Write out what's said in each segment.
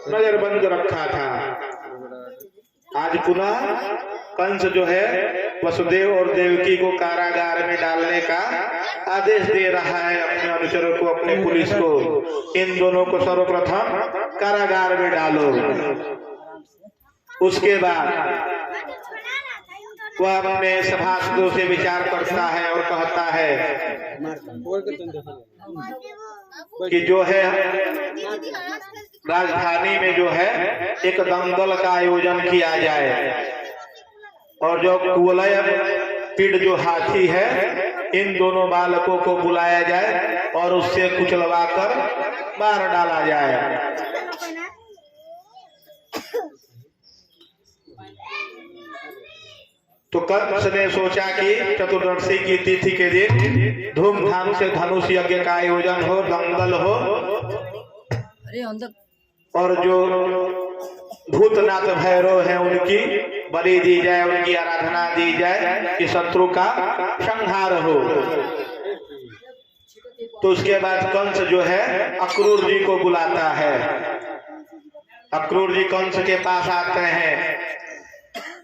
नजरबंद रखा था। आज पुनः कंस जो है वसुदेव और देवकी को कारागार में डालने का आदेश दे रहा है अपने अनुचरों को, अपने पुलिस को। इन दोनों को सर्वप्रथम कारागार में डालो। उसके बाद वह अपने सभासदों से विचार करता है और कहता है कि जो है राजधानी में जो है एक दंगल का आयोजन किया जाए और जो कुवलय पीड़ जो हाथी है इन दोनों बालकों को बुलाया जाए और उससे कुचलवा कर मार डाला जाए। तो कंस ने सोचा कि चतुर्दशी की तिथि के दिन धूमधाम से धनुष यज्ञ का आयोजन हो, दंगल हो और जो भूतनाथ भैरव हैं उनकी बलि दी जाए, उनकी आराधना दी जाए कि शत्रु का संहार हो। तो उसके बाद कंस जो है अक्रूर जी को बुलाता है। अक्रूर जी कंस के पास आते हैं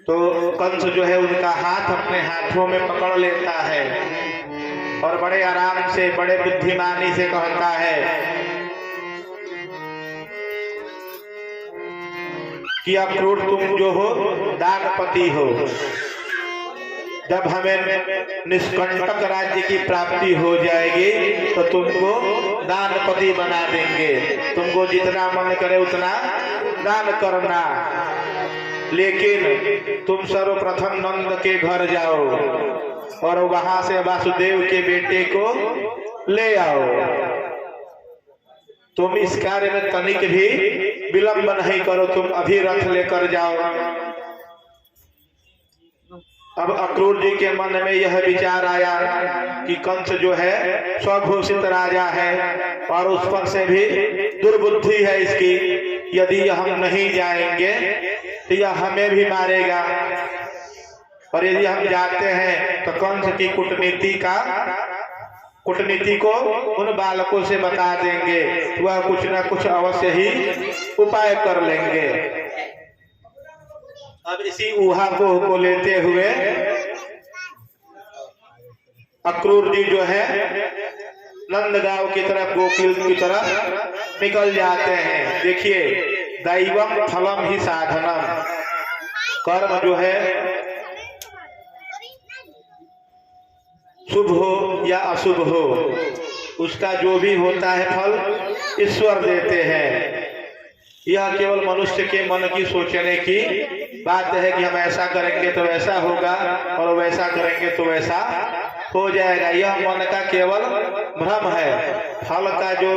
तो कंस जो है उनका हाथ अपने हाथों में पकड़ लेता है और बड़े आराम से, बड़े बुद्धिमानी से कहता है कि अक्रूर तुम जो हो दानपति हो। जब हमें निष्कंटक राज्य की प्राप्ति हो जाएगी तो तुमको दानपति बना देंगे। तुमको जितना मन करे उतना दान करना, लेकिन तुम सर्वप्रथम नंद के घर जाओ और वहां से वासुदेव के बेटे को ले आओ। तुम इस कार्य में तनिक भी विलंब नहीं करो, तुम अभी रथ लेकर जाओ। अब अक्रूर जी के मन में यह विचार आया कि कंस जो है स्वघोषित राजा है और उस पर से भी दुर्बुद्धि है इसकी। यदि हम नहीं जाएंगे तो यह हमें भी मारेगा और यदि हम जाते हैं तो कंस की कूटनीति को उन बालकों से बता देंगे, वह कुछ न कुछ अवश्य ही उपाय कर लेंगे। अब इसी ऊहापोह को लेते हुए अक्रूर जी जो है नंदगांव की तरफ, गोकुल की तरफ निकल जाते हैं। देखिए, दैवम फलम ही साधनम, कर्म जो है शुभ हो या अशुभ हो उसका जो भी होता है फल ईश्वर देते हैं। यह केवल मनुष्य के मन की सोचने की बात है कि हम ऐसा करेंगे तो वैसा होगा और वैसा करेंगे तो वैसा हो जाएगा। यह मन का केवल भ्रम है। फल का जो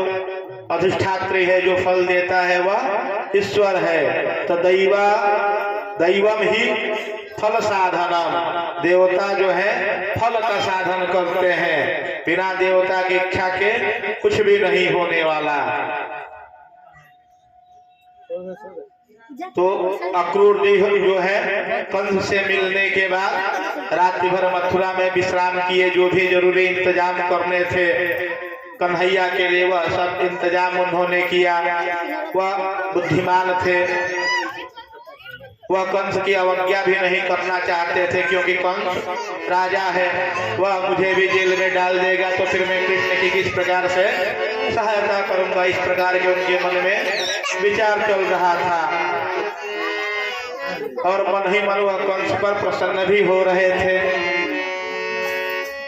अधिष्ठात्री है, जो फल देता है वह ईश्वर है। तो दैवम ही फल साधनम, देवता जो है फल का साधन करते हैं। बिना देवता की इच्छा के कुछ भी नहीं होने वाला। तो अक्रूर जी जो है कंस से मिलने के बाद रात्रि भर मथुरा में विश्राम किए। जो भी जरूरी इंतजाम करने थे कन्हैया के लिए वह सब इंतजाम उन्होंने किया। वह बुद्धिमान थे, वह कंस की अवज्ञा भी नहीं करना चाहते थे क्योंकि कंस राजा है। वह मुझे भी जेल में डाल देगा तो फिर मैं कृष्ण की किस प्रकार से सहायता करूंगा, इस प्रकार के उनके मन में विचार चल रहा था। और मन ही मन वह कंस पर प्रसन्न भी हो रहे थे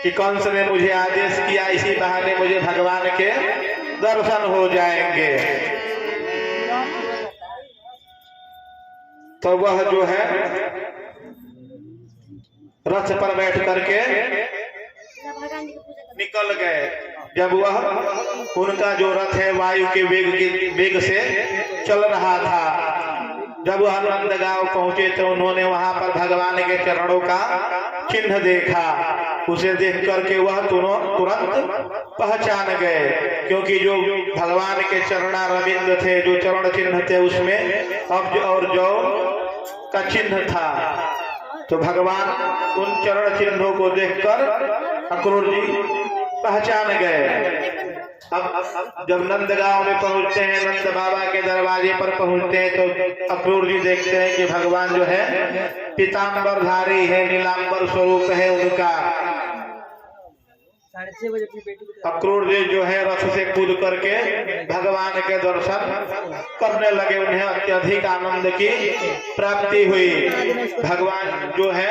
कि कंस ने मुझे आदेश किया, इसी बहाने मुझे भगवान के दर्शन हो जाएंगे। तो वह जो है रथ पर बैठ करके निकल गए। जब वह उनका जो रथ है वायु के वेग से चल रहा था, जब वह नंदगांव पहुंचे तो उन्होंने वहां पर भगवान के चरणों का चिन्ह देखा। उसे देख करके वह तुरंत पहचान गए, क्योंकि जो भगवान के चरणारविंद थे, जो चरण चिन्ह थे उसमें अब्ज और जौ का चिन्ह था। तो भगवान उन चरण चिन्हों को देखकर अक्रूर जी पहचान गए। अब जब नंदगांव में पहुंचते हैं, नंद बाबा के दरवाजे पर पहुंचते हैं, तो अक्रूर जी देखते हैं कि भगवान जो है पीताम्बरधारी है, नीलांबर स्वरूप है उनका। 6:30 बजे अपनी बेटी को अक्रूर जी जो है रथ से कूद करके भगवान के दर्शन करने लगे। उन्हें अत्यधिक आनंद की प्राप्ति हुई। भगवान जो है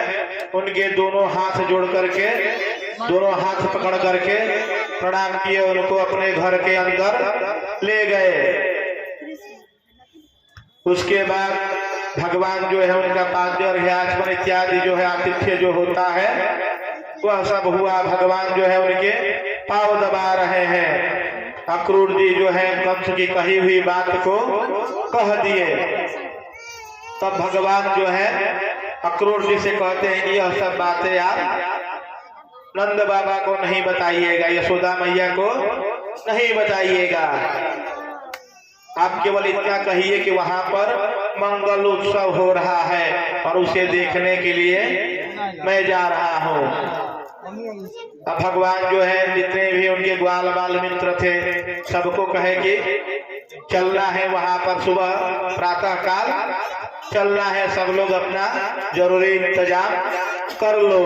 उनके दोनों हाथ जोड़ करके, दोनों हाथ पकड़ करके प्रणाम किए, उनको अपने घर के अंदर ले गए। उसके बाद भगवान जो है उनका पाद्य और आचमन इत्यादि जो है आतिथ्य जो होता है वह सब हुआ। भगवान जो है उनके पांव दबा रहे हैं। अक्रूर जी जो है कंस की कही हुई बात को कह दिए। तब भगवान जो है अक्रूर जी से कहते हैं कि यह सब बातें आप नंद बाबा को नहीं बताइएगा, यशोदा मैया को नहीं बताइएगा। आप केवल इतना कहिए कि वहां पर मंगल उत्सव हो रहा है और उसे देखने के लिए मैं जा रहा हूँ। अब भगवान जो है जितने भी उनके ग्वाल बाल मित्र थे सबको कहे कि चलना है वहां पर, सुबह प्रातः काल चलना है, सब लोग अपना जरूरी इंतजाम कर लो।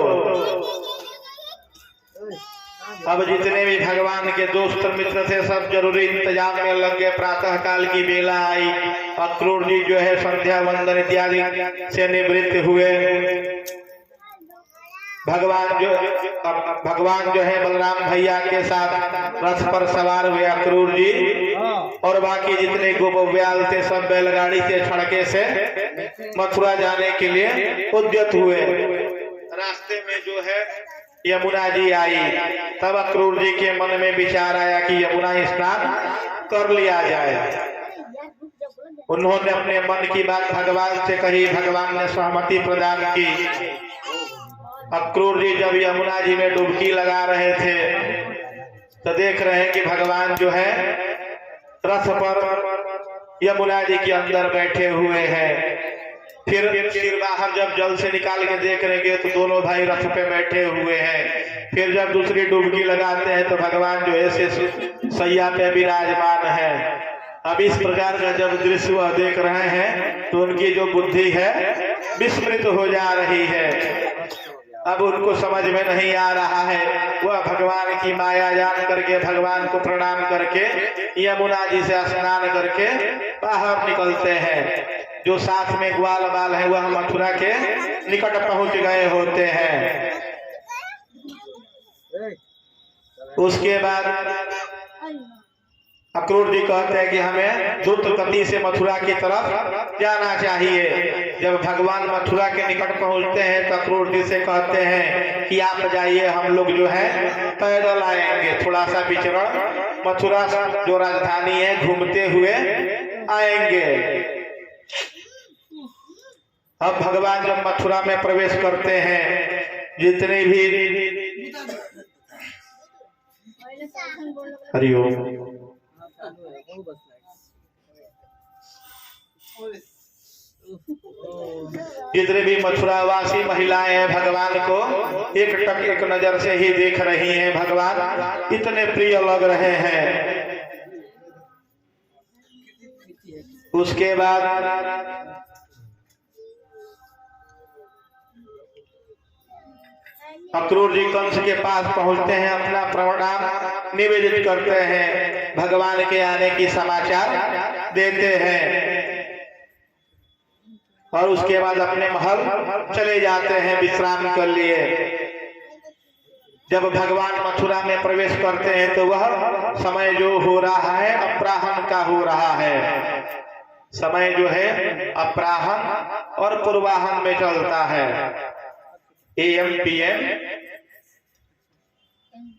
अब जितने भी भगवान के दोस्त मित्र थे सब जरूरी इंतजाम में लग गए। प्रातः काल की बेला आई। अक्रूर जी जो है संध्या वंदन इत्यादि से निवृत्त हुए। भगवान जो है बलराम भैया के साथ रथ पर सवार हुए। अक्रूर जी और बाकी जितने गोपव्याल थे सब बैलगाड़ी के छड़के से मथुरा जाने के लिए उद्यत हुए। रास्ते में जो है यमुना जी आई। तब अक्रूर जी के मन में विचार आया कि यमुना स्नान कर लिया जाए। उन्होंने अपने मन की बात भगवान से कही। भगवान ने सहमति प्रदान की। अक्रूर जी जब यमुना जी में डुबकी लगा रहे थे तो देख रहे हैं कि भगवान जो है रथ पर यमुना जी के अंदर बैठे हुए हैं। फिर बाहर जब जल से निकाल के देख रहे हैं तो दोनों भाई रथ पे बैठे हुए हैं। फिर जब दूसरी डुबकी लगाते हैं तो भगवान जो है सैया पे विराजमान है। अब इस प्रकार का जब दृश्य वह देख रहे हैं तो उनकी जो बुद्धि है विस्मृत हो जा रही है। अब उनको समझ में नहीं आ रहा है। वह भगवान की माया जान करके भगवान को प्रणाम करके यमुना जी से स्नान करके बाहर निकलते हैं। जो साथ में ग्वाल बाल है वह मथुरा के निकट पहुंच गए होते हैं। उसके बाद अक्रूर जी कहते हैं कि हमें द्रुत गति से मथुरा की तरफ जाना चाहिए। जब भगवान मथुरा के निकट पहुंचते हैं तो अक्रूर जी से कहते हैं कि आप जाइए, हम लोग जो है पैदल आएंगे। थोड़ा सा विचरण मथुरा जो राजधानी है घूमते हुए आएंगे। अब भगवान जब मथुरा में प्रवेश करते हैं, जितने भी हरिओम जितने भी मथुरावासी महिलाएं हैं भगवान को एक टक एक नजर से ही देख रही हैं। भगवान इतने प्रिय लग रहे हैं। उसके बाद अक्रूर जी कंस के पास पहुंचते हैं, अपना प्रणाम निवेदित करते हैं, भगवान के आने की समाचार देते हैं और उसके बाद अपने महल चले जाते हैं विश्राम कर लिए। जब भगवान मथुरा में प्रवेश करते हैं तो वह समय जो हो रहा है अपराह्न का हो रहा है। समय जो है अपराह्न और पूर्वाह्न में चलता है, AM PM।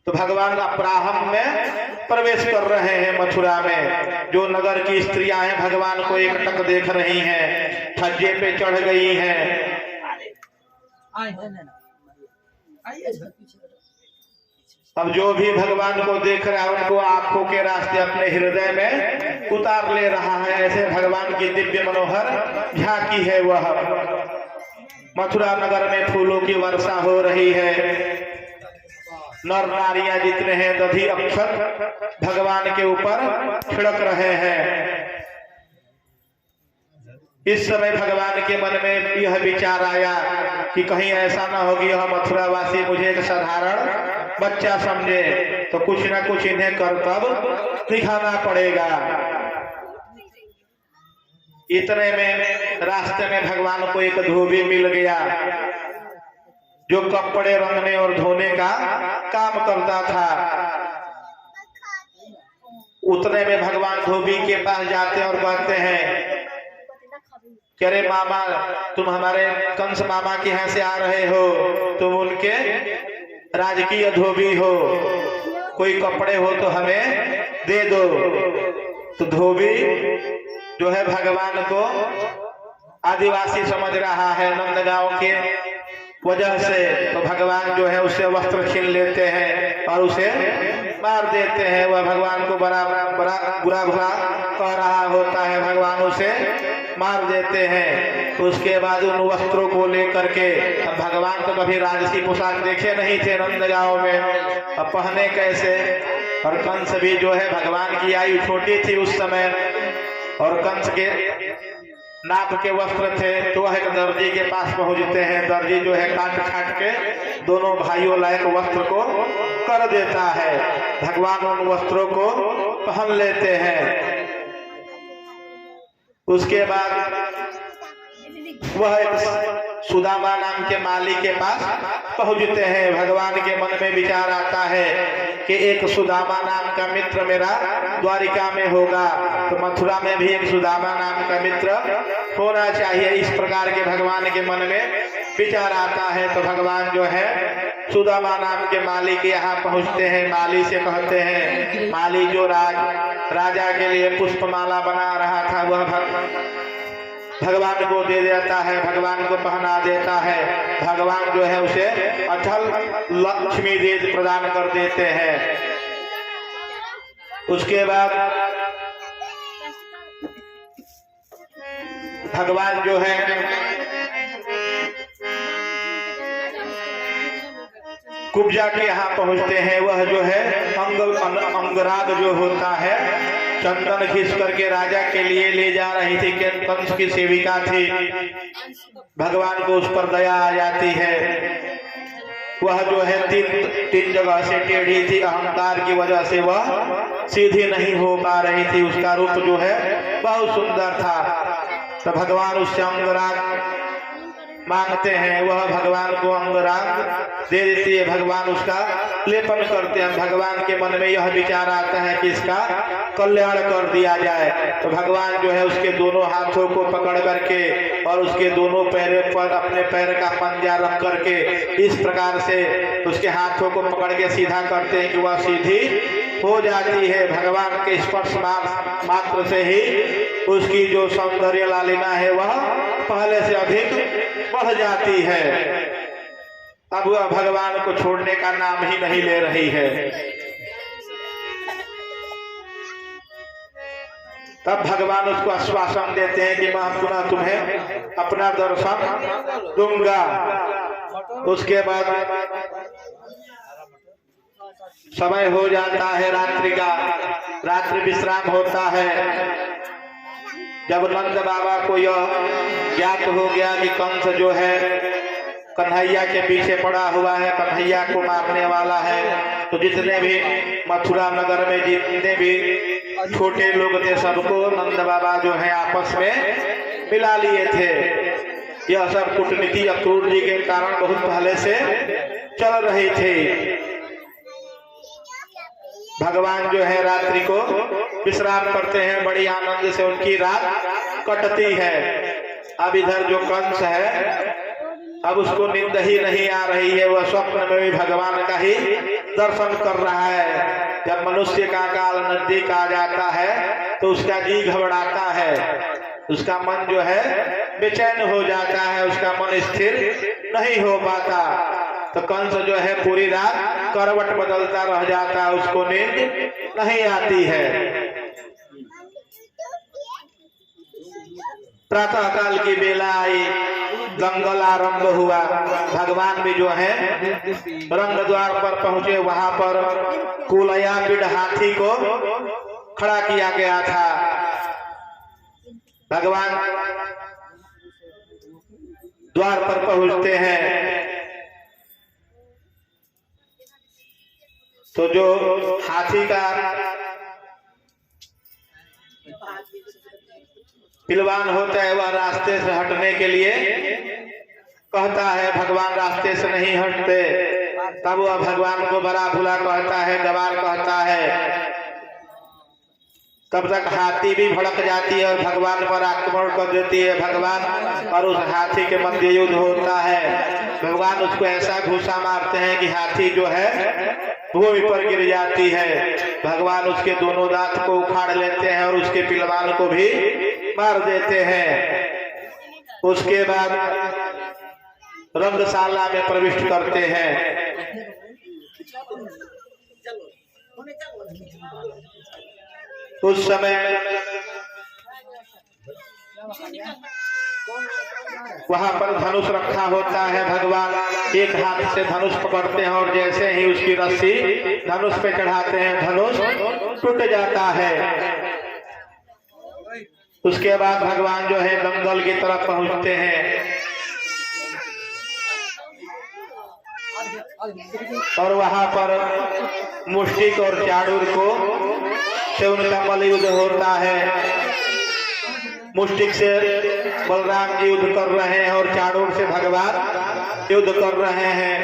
तो भगवान अपराह्न में प्रवेश कर रहे हैं मथुरा में। जो नगर की स्त्रियां हैं भगवान को एक टक देख रही हैं, छज्जे पे चढ़ गई हैं। अब जो भी भगवान को देख रहा है उनको आंखों के रास्ते अपने हृदय में उतार ले रहा है। ऐसे भगवान की दिव्य मनोहर झांकी है वह। मथुरा नगर में फूलों की वर्षा हो रही है। नर नारियां जितने हैं दधी अक्षत भगवान के ऊपर छिड़क रहे हैं। इस समय भगवान के मन में यह विचार आया कि कहीं ऐसा ना हो कि यह मथुरावासी मुझे एक साधारण बच्चा समझे, तो कुछ ना कुछ इन्हें कर्तव्य दिखाना पड़ेगा। इतने में रास्ते में भगवान को एक धोबी मिल गया जो कपड़े रंगने और धोने का काम करता था। उतने में भगवान धोबी के पास जाते और कहते हैं कि अरे मामा, तुम हमारे कंस मामा के यहाँ से आ रहे हो, तुम उनके राजकीय धोबी हो, कोई कपड़े हो तो हमें दे दो। तो धोबी जो है भगवान को आदिवासी समझ रहा है नंदगांव के वजह से, तो भगवान जो है उससे वस्त्र छीन लेते हैं और उसे मार देते हैं। वह भगवान को बड़ा बुरा भला कह रहा होता है, भगवान उसे मार देते हैं। उसके बाद उन वस्त्रों को लेकर के, अब भगवान तो कभी राजसी पोशाक देखे नहीं थे नंदगांव में, अब पहने कैसे। और कंस भी जो है, भगवान की आयु छोटी थी उस समय और कंस के नाप के वस्त्र थे, तो वह एक दर्जी के पास पहुंचते हैं। दर्जी जो है काट काट के दोनों भाइयों लायक वस्त्र को कर देता है। भगवान उन वस्त्रों को पहन लेते हैं। उसके बाद वह एक सुदामा नाम के माली के पास पहुंचते हैं। भगवान के मन में विचार आता है कि एक सुदामा नाम का मित्र मेरा द्वारिका में होगा, तो मथुरा में भी एक सुदामा नाम का मित्र होना चाहिए। इस प्रकार के भगवान के मन में विचार आता है। तो भगवान जो है सुदामा नाम के माली के यहाँ पहुंचते हैं। माली से कहते हैं, माली जो राजा के लिए पुष्पमाला बना रहा था वह भगवान को दे देता है, भगवान को पहना देता है। भगवान जो है उसे अचल लक्ष्मी देव प्रदान कर देते हैं। उसके बाद भगवान जो है कुब्जा के यहाँ पहुंचते हैं। वह जो है अंगराग जो होता है, चंदन घिस करके राजा के लिए ले जा रही थी, कंस की सेविका थी। भगवान को उस पर दया आ जाती है। वह जो है तीन जगह से टेढ़ी थी, अहंकार की वजह से वह सीधी नहीं हो पा रही थी। उसका रूप जो है बहुत सुंदर था। तो भगवान उससे अंगराग मांगते हैं, वह भगवान को अंगराग दे देती है। भगवान उसका लेपन करते हैं। भगवान के मन में यह विचार आता है कि इसका कल्याण कर दिया जाए। तो भगवान जो है उसके दोनों हाथों को पकड़ करके और उसके दोनों पैरों पर अपने पैर का पंजा रख करके इस प्रकार से उसके हाथों को पकड़ के सीधा करते हैं कि वह सीधी हो जाती है। भगवान के स्पर्श मात्र से ही उसकी जो सौंदर्य लालिमा है वह पहले से अधिक बढ़ जाती है। अब वह भगवान को छोड़ने का नाम ही नहीं ले रही है। तब भगवान उसको आश्वासन देते हैं कि मैं पुनः तुम्हें अपना दर्शन दूंगा। उसके बाद समय हो जाता है रात्रि का, रात्रि विश्राम होता है। जब नंद बाबा को यह ज्ञात हो गया कि कंस जो है कन्हैया के पीछे पड़ा हुआ है, कन्हैया को मारने वाला है, तो जितने भी मथुरा नगर में जितने भी छोटे लोग थे सबको नंद बाबा जो है आपस में मिला लिए थे। यह सब कूटनीति अक्रूर जी के कारण बहुत पहले से चल रही थी। भगवान जो है रात्रि को विश्राम करते हैं, बड़ी आनंद से उनकी रात कटती है। अब इधर जो कंस है अब उसको नींद ही नहीं आ रही है। वह स्वप्न में भी भगवान का ही दर्शन कर रहा है। जब मनुष्य का काल नजदीक आ जाता है तो उसका जी घबराता है, उसका मन जो है बेचैन हो जाता है, उसका मन स्थिर नहीं हो पाता। तो कंस जो है पूरी रात करवट बदलता रह जाता है, उसको नींद नहीं आती है। प्रातः काल की बेला आई, दंगल आरंभ हुआ। भगवान भी जो है रंग द्वार पर पहुंचे। वहां पर कुलयाबिड हाथी को खड़ा किया गया था। भगवान द्वार पर पहुंचते हैं तो जो हाथी का पिलवान होता है वह रास्ते से हटने के लिए कहता है, भगवान रास्ते से नहीं हटते। तब वह भगवान को बड़ा भुला कहता है, गवार कहता है। तब तक हाथी भी भड़क जाती है और भगवान पर आक्रमण कर देती है। भगवान और उस हाथी के मध्य युद्ध होता है। भगवान उसको ऐसा घूसा मारते हैं कि हाथी जो है भूमि पर गिर जाती है। भगवान उसके दोनों दांत को उखाड़ लेते हैं और उसके पिलवान को भी मार देते हैं। उसके बाद रंगशाला में प्रविष्ट करते हैं। उस समय वहां पर धनुष रखा होता है। भगवान एक हाथ से धनुष पकड़ते हैं और जैसे ही उसकी रस्सी धनुष पे चढ़ाते हैं धनुष टूट जाता है। उसके बाद भगवान जो है दंगल की तरफ पहुंचते हैं और वहां पर मुष्टिक और चाडूर को से उनका मल युद्ध होता है। मुष्टिक से बलराम जी युद्ध कर रहे हैं और चाडूर से भगवान युद्ध कर रहे हैं।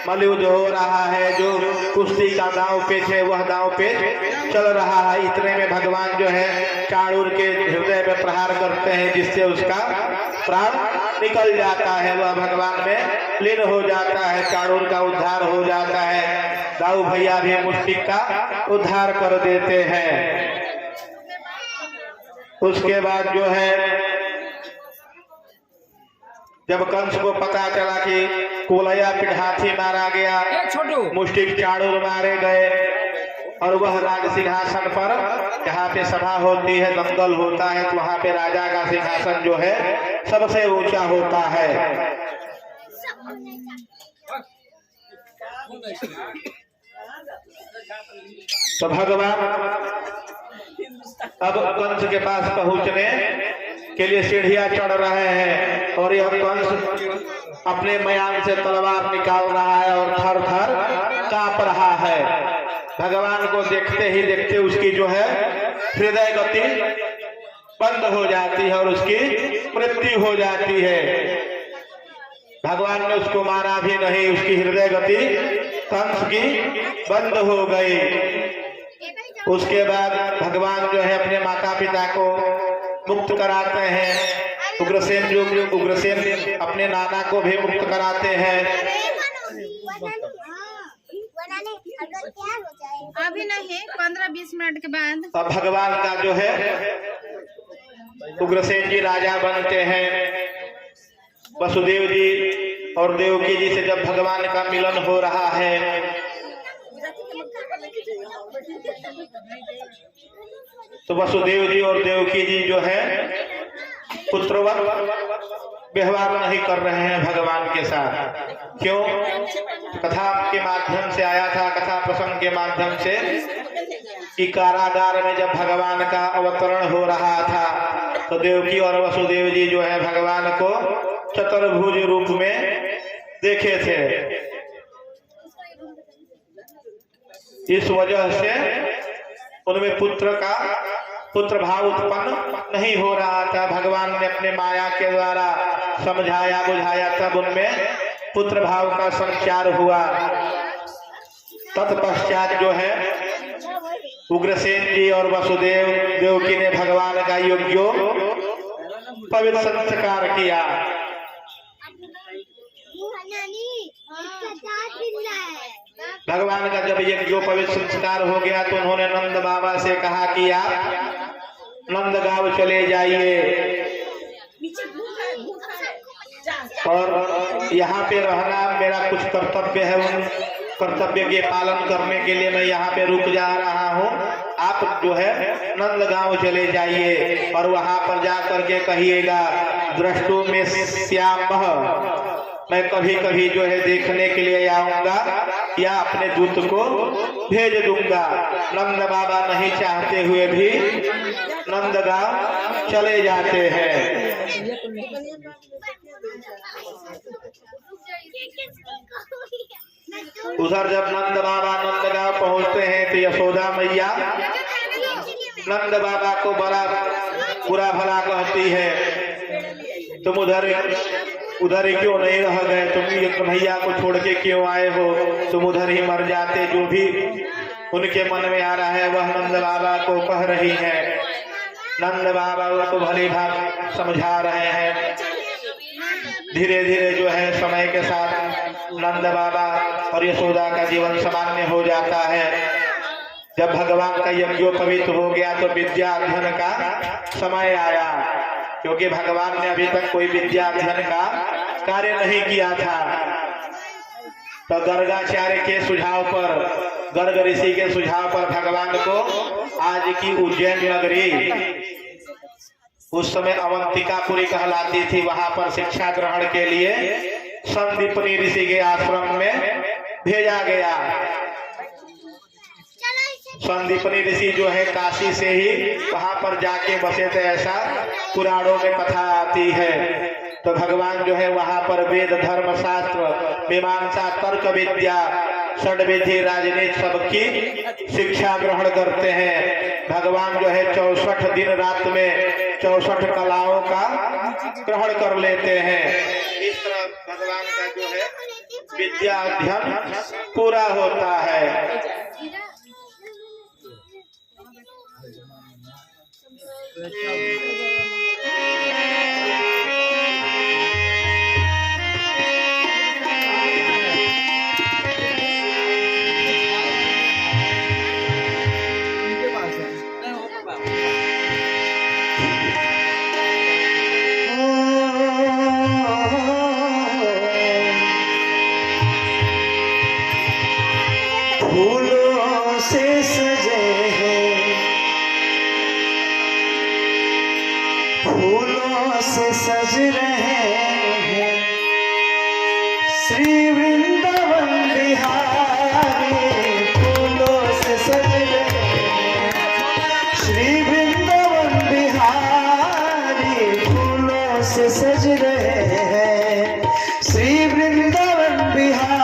मल युद्ध हो रहा है। जो कुश्ती का दांव पेच है वह दांव पेच चल रहा है। इतने में भगवान जो है चाडूर के हृदय में प्रहार करते हैं जिससे उसका प्राण निकल जाता है। वह भगवान में लीन हो जाता है। चाडूर का उद्धार हो जाता है। दाऊ भैया भी मुष्टिक का उद्धार कर देते हैं। उसके बाद जो है जब कंस को पता चला कि कुलयाबिड हाथी मारा गया, मुष्टिक चाडूर मारे गए और वह राज सिंहासन पर जहाँ पे सभा होती है दंगल होता है तो वहाँ पे राजा का सिंहासन जो है सबसे ऊंचा होता है। तो भगवान अब कंस के पास पहुंचने के लिए सीढ़ियां चढ़ रहे हैं और यह कंस अपने मयान से तलवार निकाल रहा है और थर थर कांप रहा है। भगवान को देखते ही देखते उसकी जो है हृदय गति बंद हो जाती है और उसकी मृत्यु हो जाती है। भगवान ने उसको मारा भी नहीं, उसकी हृदय गति कंस की बंद हो गई। उसके बाद भगवान जो है अपने माता पिता को मुक्त कराते हैं। उग्रसेन अपने नाना को भी मुक्त कराते हैं। अभी नहीं, 15-20 मिनट के बाद। अब भगवान का जो है उग्रसेन जी राजा बनते हैं। वसुदेव जी और देवकी जी से जब भगवान का मिलन हो रहा है तो वसुदेव जी और देवकी जी जो है पुत्रवत व्यवहार नहीं कर रहे हैं भगवान के साथ। क्यों? कथा के माध्यम से आया था, कथा प्रसंग के माध्यम से कि कारागार में जब भगवान का अवतरण हो रहा था तो देवकी और वसुदेव जी जो है भगवान को चतुर्भुज रूप में देखे थे। इस वजह से उनमें पुत्र भाव उत्पन्न नहीं हो रहा था। भगवान ने अपने माया के द्वारा समझाया बुझाया तब उनमें पुत्र भाव का संचार हुआ। तत्पश्चात जो है उग्रसेन जी और वसुदेव देवकी ने भगवान का योग्यो पवित्र संस्कार किया। भगवान का जब यज्ञ पवित्र संस्कार हो गया तो उन्होंने नंद बाबा से कहा कि आप नंद गांव चले जाइए और यहाँ पे रहना मेरा कुछ कर्तव्य है। उन कर्तव्य के पालन करने के लिए मैं यहाँ पे रुक जा रहा हूँ। आप जो है नंद गांव चले जाइए और वहाँ पर जा करके कहिएगा दृष्टो में श्यामः, मैं कभी कभी जो है देखने के लिए आऊंगा या अपने दूत को भेज दूंगा। नंद बाबा नहीं चाहते हुए भी नंदगांव चले जाते हैं। उधर जब नंद बाबा नंदगांव पहुंचते हैं तो यशोदा मैया नंद बाबा को बड़ा बुरा भला कहती है, तुम उधर ही क्यों नहीं रह गए, तुम ये कन्हैया को छोड़ के क्यों आए हो, तुम उधर ही मर जाते। जो भी उनके मन में आ रहा है वह नंद बाबा को कह रही है। नंद बाबा उसको भली भांति समझा रहे हैं। धीरे धीरे जो है समय के साथ नंद बाबा और यशोदा का जीवन सामान्य हो जाता है। जब भगवान का यज्ञोपवीत हो गया तो विद्या अध्ययन का समय आया, क्योंकि भगवान ने अभी तक कोई विद्या अध्ययन का कार्य नहीं किया था। तो गर्गाचार्य के सुझाव पर, गर्ग ऋषि के सुझाव पर भगवान को आज की उज्जैन नगरी, उस समय अवंतिकापुरी कहलाती थी, वहां पर शिक्षा ग्रहण के लिए संदीपनी ऋषि के आश्रम में भेजा गया। संदीपनी ऋषि जो है काशी से ही वहां पर जाके बसे थे, ऐसा पुराणों में कथा आती है। तो भगवान जो है वहां पर वेद, धर्म, शास्त्र, मीमांसा, तर्क विद्या, षड्विधि, राजनीति सबकी शिक्षा ग्रहण करते हैं। भगवान जो है 64 दिन रात में 64 कलाओं का ग्रहण कर लेते हैं। इस तरह भगवान का जो है विद्या अध्ययन पूरा होता है। फूलों से सजे हैं, फूलों से सज रहे हैं श्री वृंदावन बिहारी, फूलों से सज रहे हैं श्री वृंदावन बिहारी, फूलों से सज रहे हैं श्री वृंदावन बिहारी।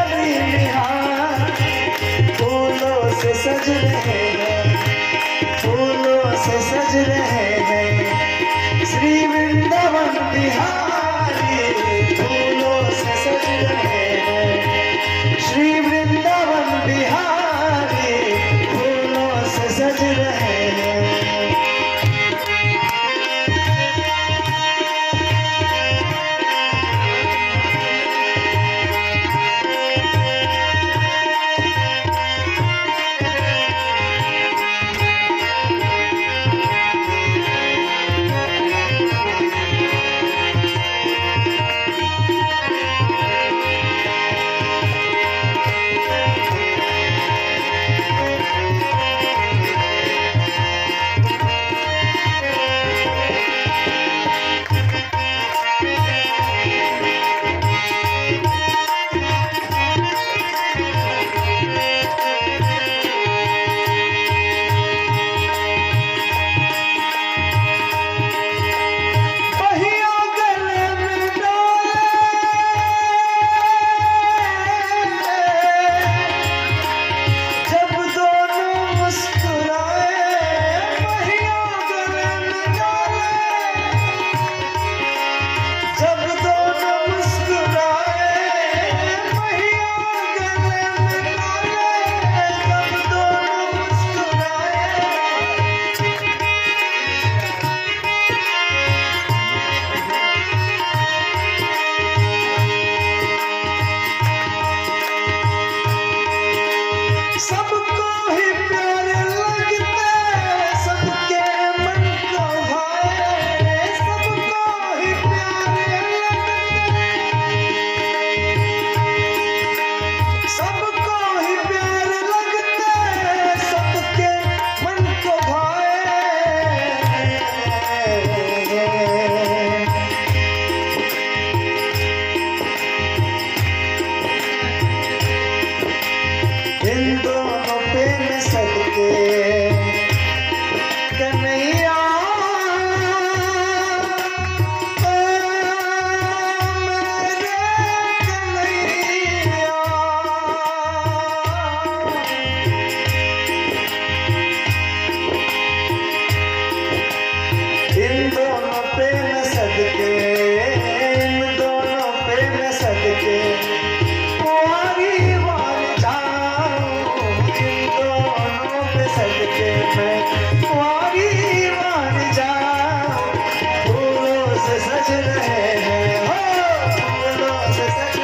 अभी निहारी फूलों से सज रहे हैं, फूलों से सज रहे हैं श्री वृंदावन बिहारी फूलों से सज रहे हैं श्री वृंदावन बिहारी फूलों से सज रहे हैं। सबको ही प्यारे लगते सबके मन को भाए सबको ही प्यारे लगते सबको ही प्यारे लगते सबके मन को इन दोनों पे मैं सदके कन्हैया ओ मेरे कन्हैया इन दोनों पे मैं सदके इन दोनों पे मैं सदके वारी वारी जाऊं इन दोनों पे सदके मैं वारी वारी जाऊं फूलों से सज रहे हैं हो फूलों से सज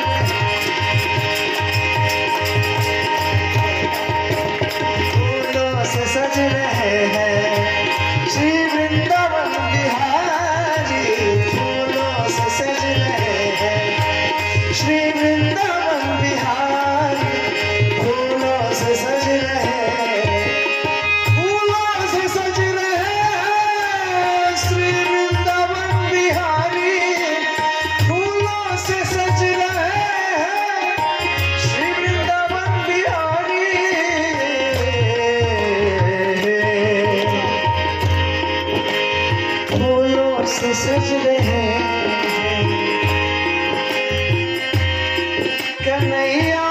फूलों से सज रहे हैं श्री वृंदावन बिहारी फूलों से सज रहे हैं श्री वृंदावन बिहारी फूलों से सज रहे हैं फूलों से सज रहे हैं श्री वृंदावन बिहारी फूलों से सज रहे हैं श्री वृंदावन बिहारी फूलों से सज रहे हैं कन्हैया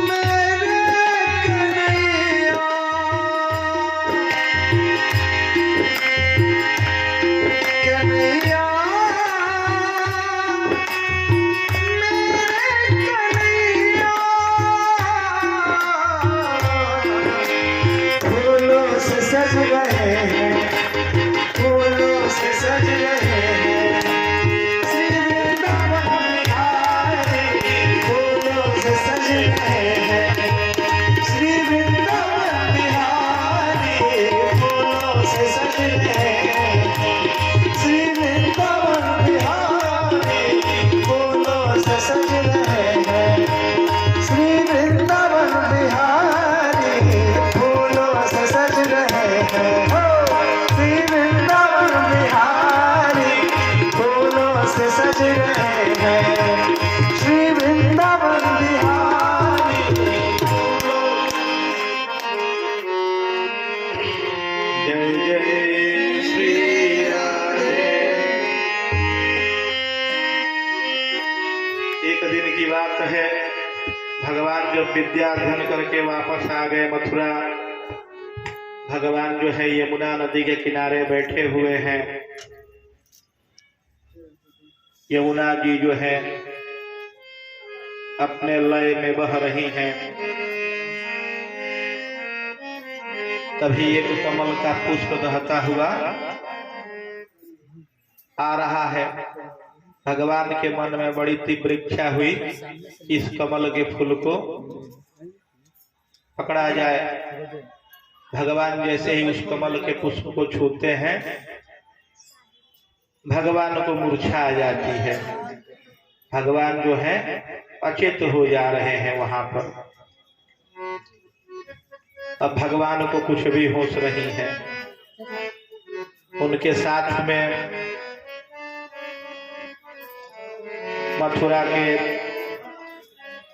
मेरे कन्हैया कन्हैया मेरे कन्हैया फूलों से सज रहे हैं फूलों से सज रहे हैं श्री वृंदावन बिहारी फूलों से सज रहे हैं श्री वृंदावन बिहारी फूलों से सज रहे हैं श्री वृंदावन बिहारी फूलों से सज रहे हैं श्री वृंदावन बिहारी फूलों से सज रहे हैं हो श्री वृंदावन बिहारी फूलों से सज रहे हैं श्री वृंदावन बिहारी जय जय श्री राधे बात है, भगवान जब विद्या अध्ययन करके वापस आ गए मथुरा, भगवान जो है यमुना नदी के किनारे बैठे हुए हैं। यमुना जी जो है अपने लय में बह रही हैं। तभी एक कमल का पुष्प दहता हुआ आ रहा है। भगवान के मन में बड़ी तीव्र इच्छा हुई, इस कमल के फूल को पकड़ा जाए। भगवान जैसे ही उस कमल के पुष्प को छूते हैं, भगवान को मूर्छा आ जाती है। भगवान जो है अचेत हो जा रहे हैं वहां पर। अब भगवान को कुछ भी होश नहीं है। उनके साथ में मथुरा के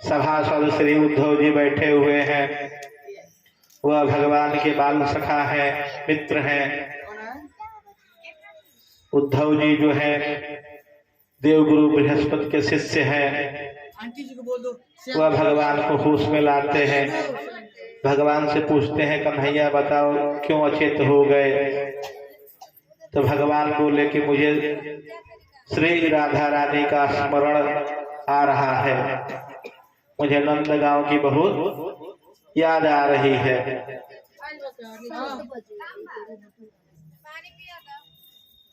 सभासद श्री उद्धव जी बैठे हुए हैं। वह भगवान के बाल सखा है, मित्र हैं। उद्धव जी जो है देवगुरु बृहस्पति के शिष्य हैं। वह भगवान को होश में लाते हैं। भगवान से पूछते हैं, कन्हैया बताओ क्यों अचेत हो गए? तो भगवान बोले कि मुझे श्री राधा रानी का स्मरण आ रहा है, मुझे नंदगांव की बहुत याद आ रही है।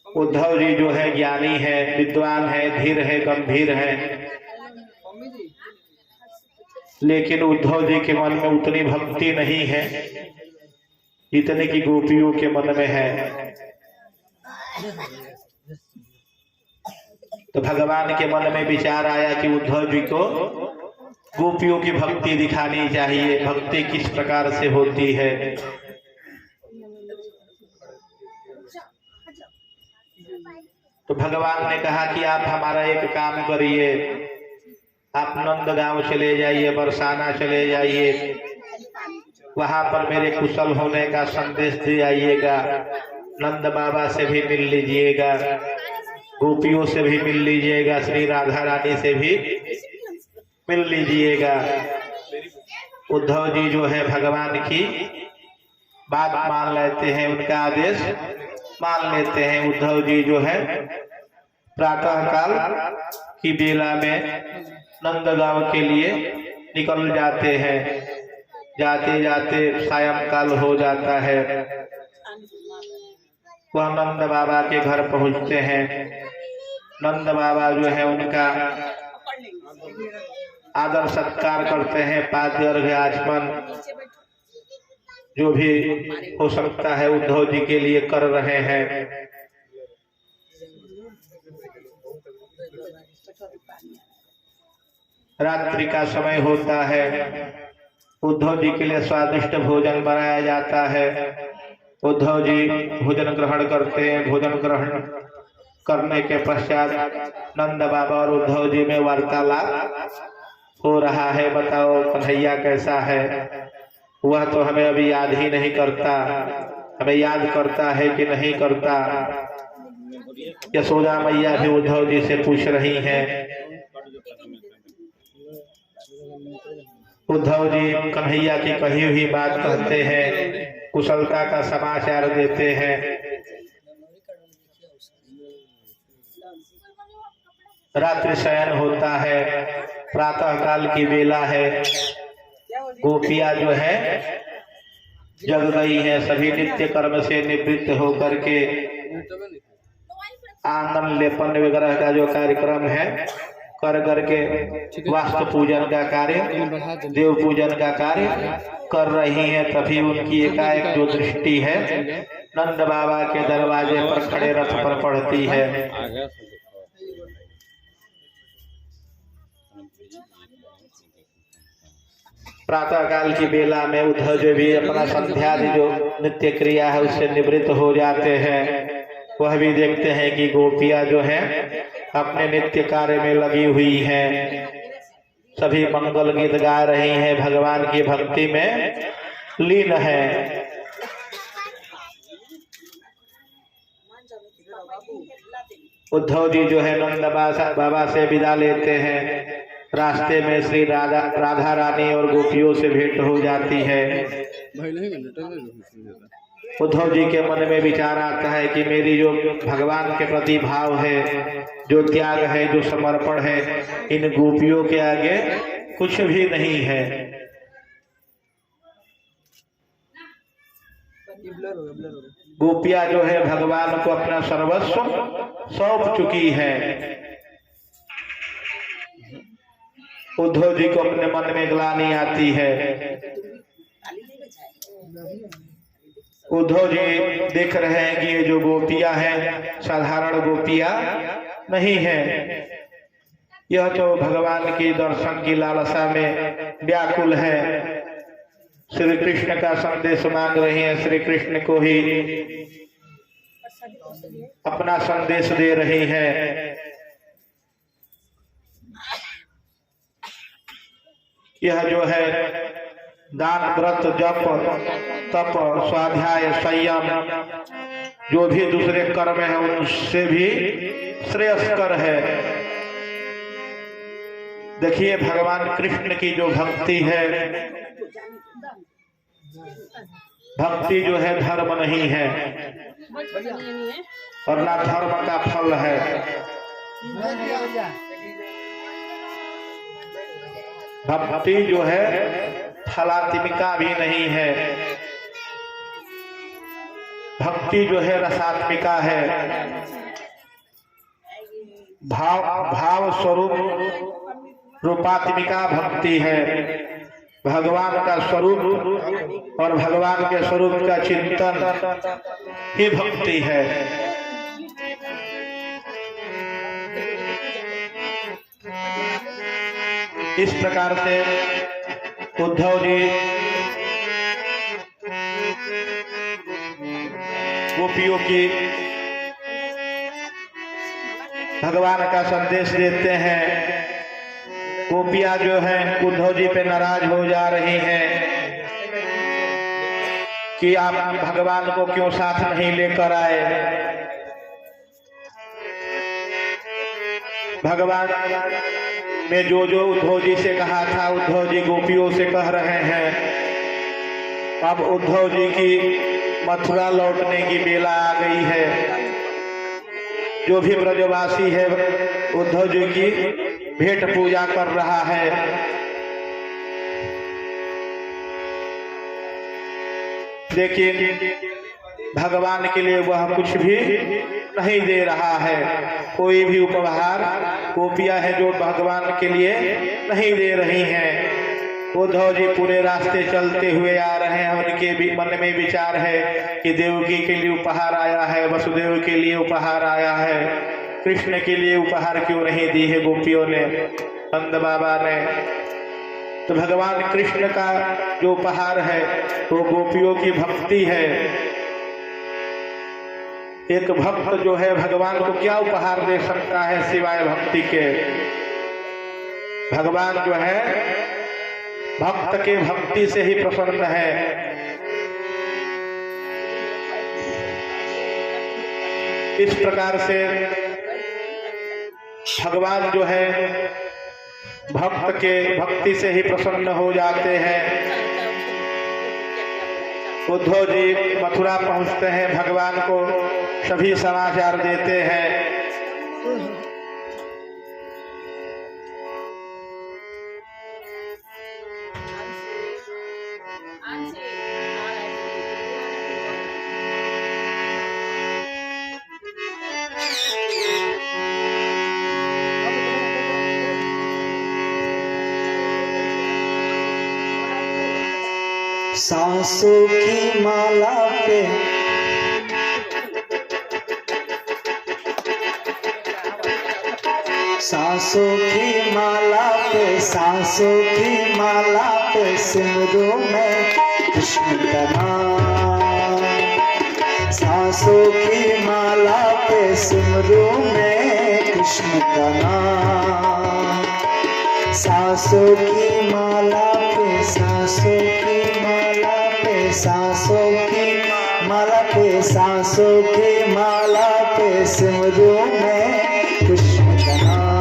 उद्धव जी जो है ज्ञानी है, विद्वान है, धीर है, गंभीर है, लेकिन उद्धव जी के मन में उतनी भक्ति नहीं है जितने की गोपियों के मन में है। तो भगवान के मन में विचार आया कि उद्धव जी को गोपियों की भक्ति दिखानी चाहिए। भक्ति किस प्रकार से होती है। तो भगवान ने कहा कि आप हमारा एक काम करिए, आप नंदगांव चले जाइए, बरसाना चले जाइए, वहां पर मेरे कुशल होने का संदेश दे आइएगा। नंद बाबा से भी मिल लीजिएगा, गोपियों से भी मिल लीजिएगा, श्री राधा रानी से भी मिल लीजिएगा। उद्धव जी जो है भगवान की बात मान लेते हैं, उनका आदेश मान लेते हैं। उद्धव जी जो है प्रातः काल की बेला में नंदगांव के लिए निकल जाते हैं। जाते जाते सायंकाल हो जाता है। वह नंद बाबा के घर पहुंचते हैं। नंद बाबा जो है उनका आदर सत्कार करते हैं, पाद्य अर्घ्य आचमन जो भी हो सकता है उद्धव जी के लिए कर रहे हैं। रात्रि का समय होता है। उद्धव जी के लिए स्वादिष्ट भोजन बनाया जाता है। उद्धव जी भोजन ग्रहण करते हैं। भोजन ग्रहण करने के पश्चात नंद बाबा और उद्धव जी में वार्तालाप हो रहा है। बताओ कन्हैया कैसा है? वह तो हमें अभी याद ही नहीं करता, हमें याद करता है कि नहीं करता। यशोदा मैया भी उद्धव जी से पूछ रही हैं। उद्धव जी कन्हैया की कही हुई बात कहते हैं, कुशलता का समाचार देते हैं। रात्रि शयन होता है, प्रातः काल की बेला है। गोपियां जो है जग गई हैं। सभी नित्य कर्म से निवृत्त होकर के आंगन लेपन वगैरह का जो कार्यक्रम है कर करके वास्तु पूजन का कार्य, देव पूजन का कार्य कर रही हैं। तभी उनकी एकाएक जो दृष्टि है नंद बाबा के दरवाजे पर खड़े रथ पर पड़ती है। प्रातः काल की बेला में उद्धव जी भी अपना संध्यादि जो नित्य क्रिया है उससे निवृत्त हो जाते हैं। वह भी देखते हैं कि गोपियां जो हैं अपने नित्य कार्य में लगी हुई हैं। सभी मंगल गीत गा रही हैं, भगवान की भक्ति में लीन है। उद्धव जी जो है नंद बाबा से विदा लेते हैं। रास्ते में श्री राधा रानी और गोपियों से भेंट हो जाती है। उद्धव जी के मन में विचार आता है कि मेरी जो भगवान के प्रति भाव है, जो त्याग है, जो समर्पण है, इन गोपियों के आगे कुछ भी नहीं है। गोपियां जो है भगवान को अपना सर्वस्व सौंप चुकी है। उद्धव जी को अपने मन में ग्लानि आती है। उद्धव जी देख रहे हैं कि ये जो गोपियां हैं साधारण गोपियां नहीं है। यह तो भगवान की दर्शन की लालसा में व्याकुल है, श्री कृष्ण का संदेश मांग रही हैं, श्री कृष्ण को ही अपना संदेश दे रही हैं। यह जो है दान, व्रत, जप, तप, स्वाध्याय, संयम, जो भी दूसरे कर्म है उनसे भी श्रेयस्कर है। देखिए भगवान कृष्ण की जो भक्ति है, भक्ति जो है धर्म नहीं है और ना धर्म का फल है। भक्ति जो है फलात्मिका भी नहीं है। भक्ति जो है रसात्मिका है। भाव स्वरूप रूपात्मिका भक्ति है। भगवान का स्वरूप और भगवान के स्वरूप का चिंतन ही भक्ति है। इस प्रकार से उद्धव जी गोपियों की भगवान का संदेश देते हैं। गोपियां जो हैं उद्धव जी पे नाराज हो जा रही हैं कि आप भगवान को क्यों साथ नहीं लेकर आए। भगवान ने जो जो उद्धव जी से कहा था उद्धव जी गोपियों से कह रहे हैं। अब उद्धव जी की मथुरा लौटने की बेला आ गई है। जो भी ब्रजवासी है उद्धव जी की भेंट पूजा कर रहा है। लेकिन भगवान के लिए वह कुछ भी नहीं दे रहा है। कोई भी उपहार गोपियां हैं जो भगवान के लिए नहीं दे रही हैं। उद्धव जी पूरे रास्ते चलते हुए आ रहे हैं। उनके भी मन में विचार है कि देवकी के लिए उपहार आया है, वसुदेव के लिए उपहार आया है, कृष्ण के लिए उपहार क्यों नहीं दी है गोपियों ने, नंद बाबा ने। तो भगवान कृष्ण का जो उपहार है वो गोपियों की भक्ति है। एक भक्त जो है भगवान को क्या उपहार दे सकता है सिवाय भक्ति के। भगवान जो है भक्त के भक्ति से ही प्रसन्न है। इस प्रकार से भगवान जो है भक्त के भक्ति से ही प्रसन्न हो जाते हैं। उद्धव जी मथुरा पहुंचते हैं, भगवान को सभी समाचार देते हैं। सांसों की माला पे सांसों की माला पे सांसों की माला पे सिमरू में कृष्ण का नाम। सांसों की माला पे सिमरू में कृष्ण का नाम। सांसों की माला पे सांसों की माला पे सांसों की माला पे सांसों की माला पे सिमरू में कृष्ण का नाम।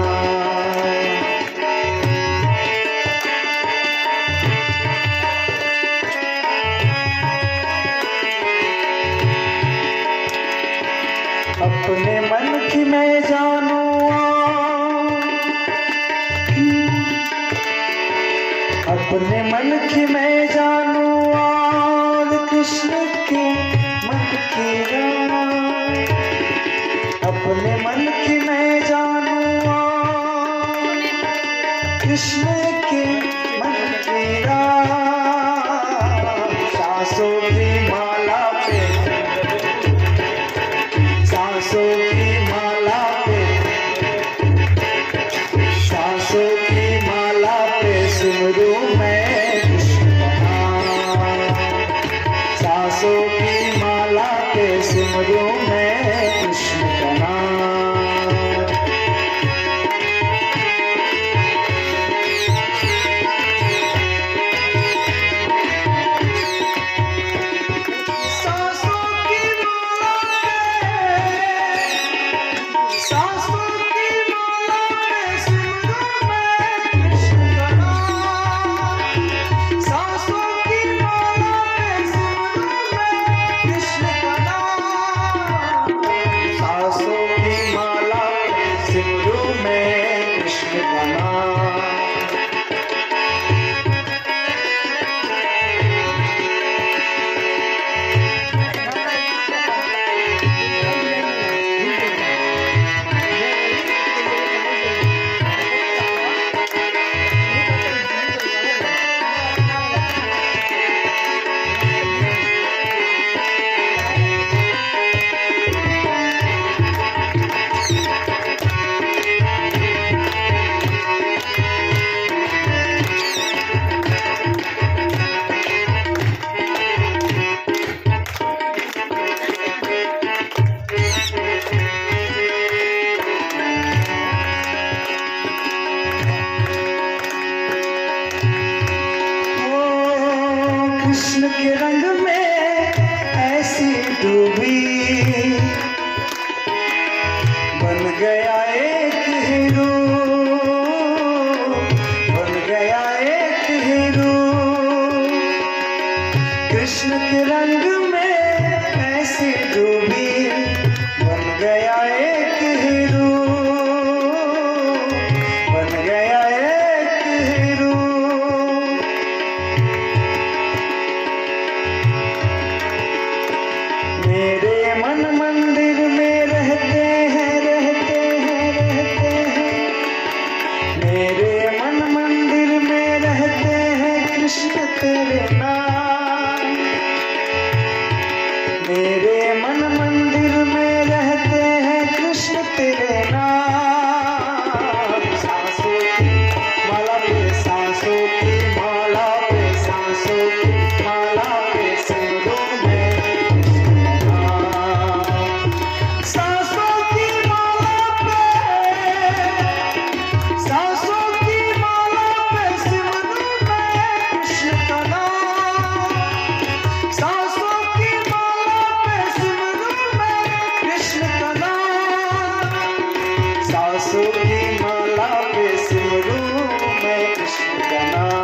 अपने मन की मैं जानूं और कृष्ण के मन की राह। अपने मन की मैं जानूं और कृष्ण के मन की राह। सांसों की माला पे, सांसों की माला पे, सांसों की माला पे सिमरूं मैं कृष्ण का नाम। सांसों की माला पे सिमरूं मैं कृष्ण का नाम। सांसों की माला पे, सांसों की माला पे सिमरूं मैं कृष्ण का नाम। सांसों की माला पे सिमरूं मैं कृष्ण का नाम। सांसों की माला पे सिमरूं मैं कृष्ण का नाम। कृष्ण के रंग में ऐसी डूबी, बन गया एक हीरो, बन गया एक हीरो। कृष्ण के रंग में ऐसी डूबी, बन गया एक हीरो, बन गया एक हीरो। मेरे मन मंदिर में रहते हैं, रहते हैं, रहते हैं। मेरे मन मंदिर में रहते हैं कृष्ण तेरे नाम। मेरे मन मंदिर में रहते हैं कृष्ण तेरे नाम। सांसों की माला पे, सांसों की माला पे, सांसों की माला पे सिमरूं मैं सांसों की माला पे, सांसों की माला पे सिमरूं मैं कृष्ण का नाम। सांसों की माला पे सिमरूं मैं कृष्ण का नाम। सांसों की माला पे सिमरूं मैं कृष्ण का नाम।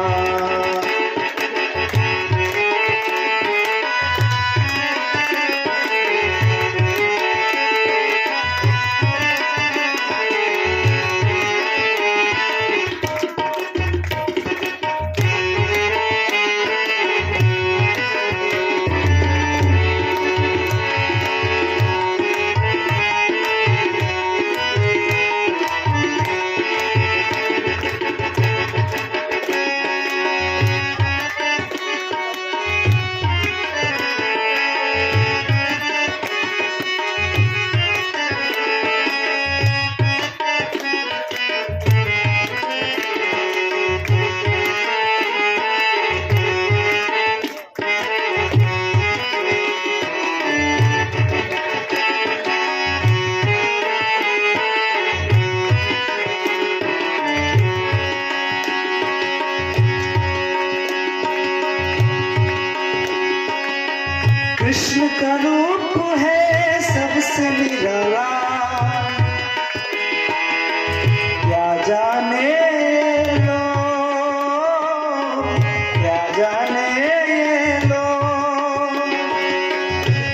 कृष्ण का रूप है सबसे निराला, क्या जाने लो, क्या जाने ये लो।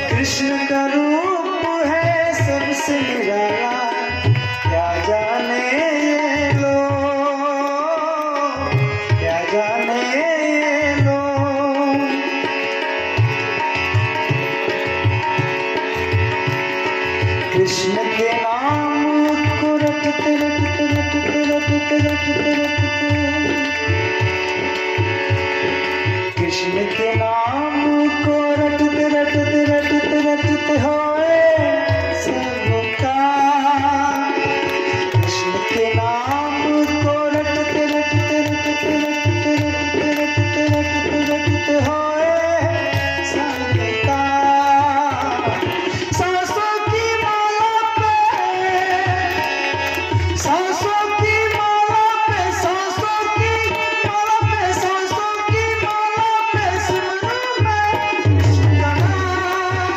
कृष्ण का रूप है सबसे निराला, क्या जाने ये लो, क्या जाने रटते रटते रटते रटते रटते रटते कृष्ण के नाम को रटते रटते रटते रटते होए सबका कृष्ण के नाम को रटते रटते रटते रटते रटते रटते रटते रटते होए सबका सांसों की माला पे सांसों की माला पे सांसों की माला पे सांसों की माला पे सिमरू मैं कृष्ण का नाम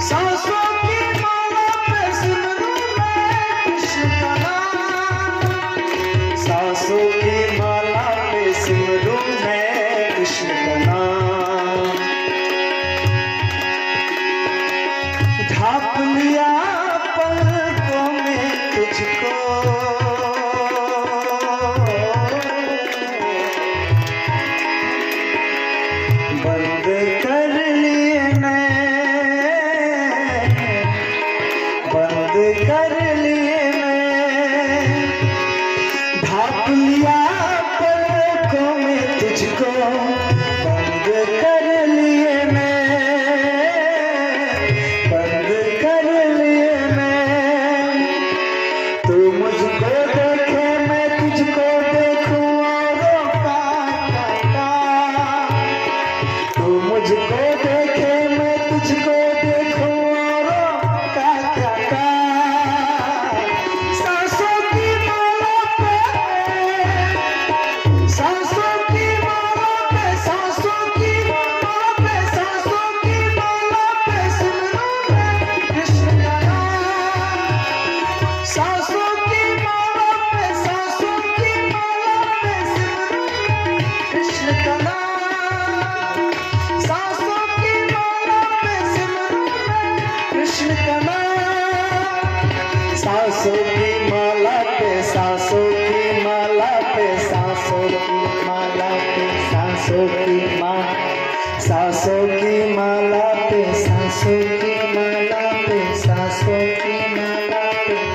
सांसों की माला पे सिमरू मैं कृष्ण का नाम सांसों की माला पे सिमरू मैं कृष्ण का नाम ढाप लिया पलकों में तुझको बंद कर लिए मैं बंद कर लिए मैं ढाप लिया पलकों में तुझको बंद कर लिए मैं बंद कर लिए मैं तू मुझको देखे मैं तुझको देखूं औरों का तू मुझको देखे मैं तुझको देखूं औरों का सांसों की माला पे सांसों की माला पे सांसों की माला पे सांसों की माला पे सिमरू मैं कृष्ण का नाम सांसों की माला पे सांसों की माला पे सिमरू कृष्ण का नाम सांसों की माला पे सिमरू मैं कृष्ण का नाम सांसों की माला पे सांसों की माला पे सांसों की माला पे सांसों की सांसों की माला पे सांसों की माला पे सांसों की माला पे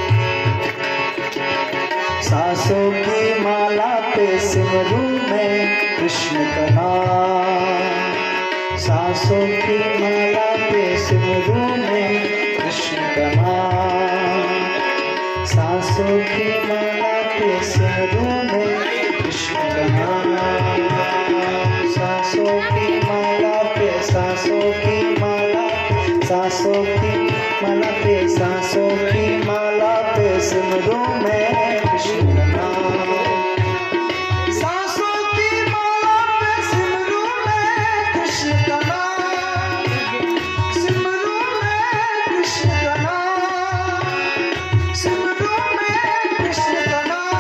सांसों की माला पे सिमरू मैं कृष्ण का नाम सांसों की माला पे सिमरू मैं कृष्ण का नाम सांसों की माला पे सिमरू मैं कृष्ण का नाम सांसों की माला पे सांसों की माला सांसों की माला पे सांसों की माला पे सिमरू मैं कृष्ण का नाम सांसों की माला पे सिमरू मैं कृष्ण का नाम सिमरू मैं कृष्ण का नाम सिमरू मैं कृष्ण का नाम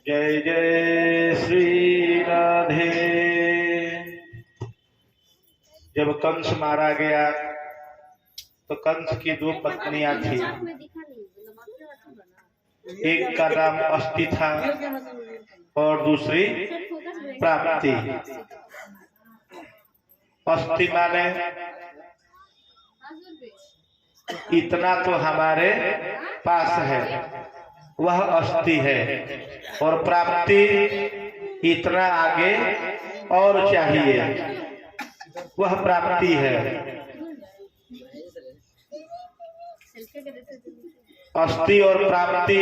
जय जय श्री राधे। जब कंस मारा गया तो कंस की दो पत्नियां थी। एक का नाम अस्थि था और दूसरी प्राप्ति। अस्थि माने इतना तो हमारे पास है, वह अस्थि है, और प्राप्ति इतना आगे और चाहिए, वह प्राप्ति है। अस्थि और प्राप्ति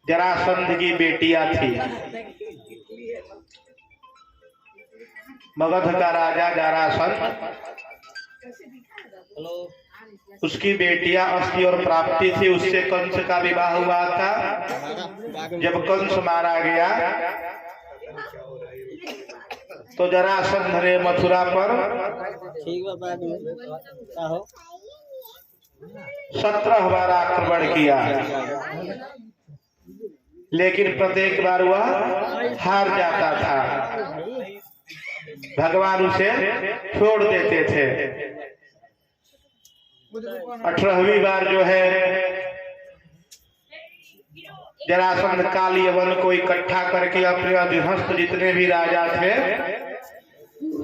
जरासंध की बेटियां थी। मगध का राजा जरासंध, उसकी बेटियां अस्थि और प्राप्ति थी। उससे कंस का विवाह हुआ था। जब कंस मारा गया तो जरासंध ने मथुरा पर 17 बार आक्रमण किया, लेकिन प्रत्येक बार वह हार जाता था। भगवान उसे छोड़ देते थे। 18वीं बार जो है जरासंध काल यवन को इकट्ठा करके अपने अधीनस्थ जितने भी राजा थे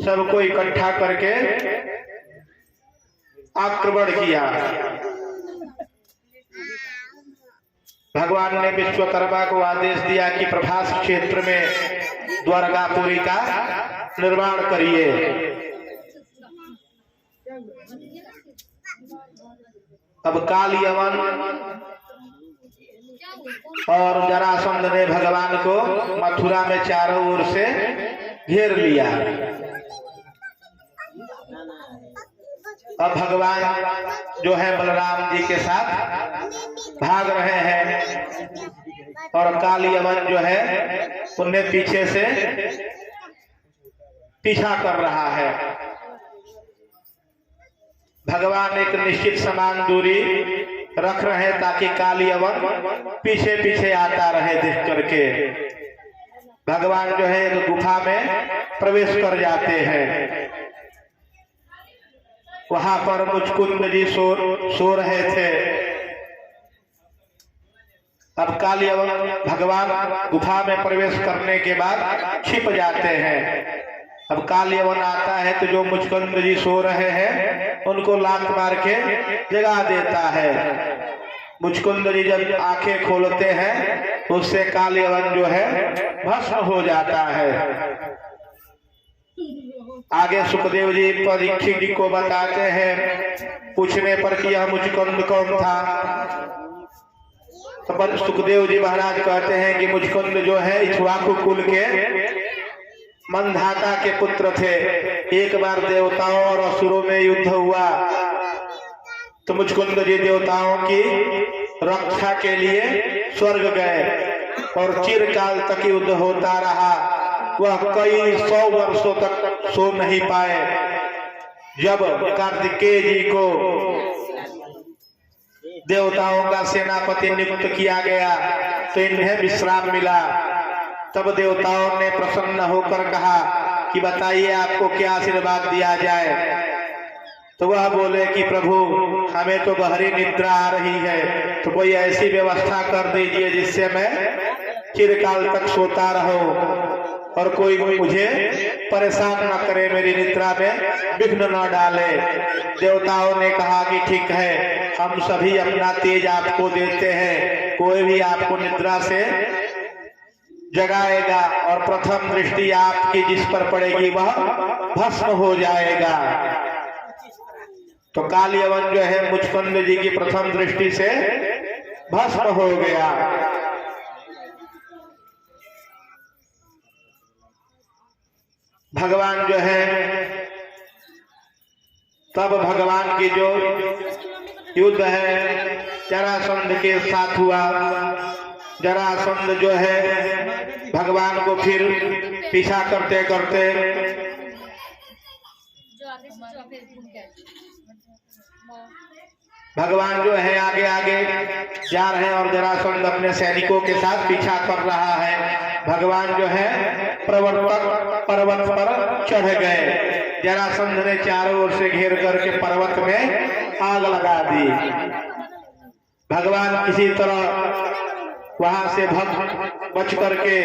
सबको इकट्ठा करके आक्रमण किया। भगवान ने विश्वकर्मा को आदेश दिया कि प्रभास क्षेत्र में द्वारकापुरी का निर्माण करिए। अब काल यवन और जरासंध ने भगवान को मथुरा में चारों ओर से घेर लिया। अब भगवान जो है बलराम जी के साथ भाग रहे हैं और काल यवन जो है उन्हें पीछे से पीछा कर रहा है। भगवान एक निश्चित समान दूरी रख रहे हैं ताकि काल यवन पीछे पीछे आता रहे। देख करके भगवान जो है एक गुफा में प्रवेश कर जाते हैं। वहां पर मुचकुंद जी सो रहे थे। अब काल यवन भगवान गुफा में प्रवेश करने के बाद छिप जाते हैं। अब काल यवन आता है तो जो मुचकुंद जी सो रहे हैं उनको लात मार के जगा देता है। मुचकुंद जी जब आंखें खोलते हैं तो उससे काल यवन जो है भस्म हो जाता है। आगे सुखदेव जी परीक्षित जी को बताते हैं, पूछने पर कि यह मुचकुंद कौन था। तो सुखदेव जी महाराज कहते हैं कि मुचकुंद जो है इक्ष्वाकु कुल के मंधाता के पुत्र थे। एक बार देवताओं और असुरों में युद्ध हुआ तो मुचकुंद जी देवताओं की रक्षा के लिए स्वर्ग गए और चिरकाल तक युद्ध होता रहा। वह कई 100 वर्षों तक सो नहीं पाए। जब कार्तिकेय जी को देवताओं का सेनापति नियुक्त किया गया तो इन्हें विश्राम मिला। तब देवताओं ने प्रसन्न होकर कहा कि बताइए आपको क्या आशीर्वाद दिया जाए। तो वह बोले कि प्रभु हमें तो गहरी निद्रा आ रही है, तो कोई ऐसी व्यवस्था कर दीजिए जिससे मैं चिरकाल तक सोता रहूं और कोई मुझे परेशान न करे, मेरी निद्रा में विघ्न न डाले। देवताओं ने कहा कि ठीक है, हम सभी अपना तेज आपको देते हैं, कोई भी आपको निद्रा से जगाएगा और प्रथम दृष्टि आपकी जिस पर पड़ेगी वह भस्म हो जाएगा। तो काल यवन जो है मुचकुंद जी की प्रथम दृष्टि से भस्म हो गया। भगवान जो है तब भगवान की जो युद्ध है जरासंध के साथ हुआ। जरासंध जो है भगवान को फिर पीछा करते करते भगवान जो है आगे आगे जा रहे हैं और जरासंध अपने सैनिकों के साथ पीछा कर रहा है। भगवान जो है पर्वत पर चढ़ गए। जरासंध ने चारों ओर से घेर करके पर्वत में आग लगा दी। भगवान किसी तरह वहां से बच करके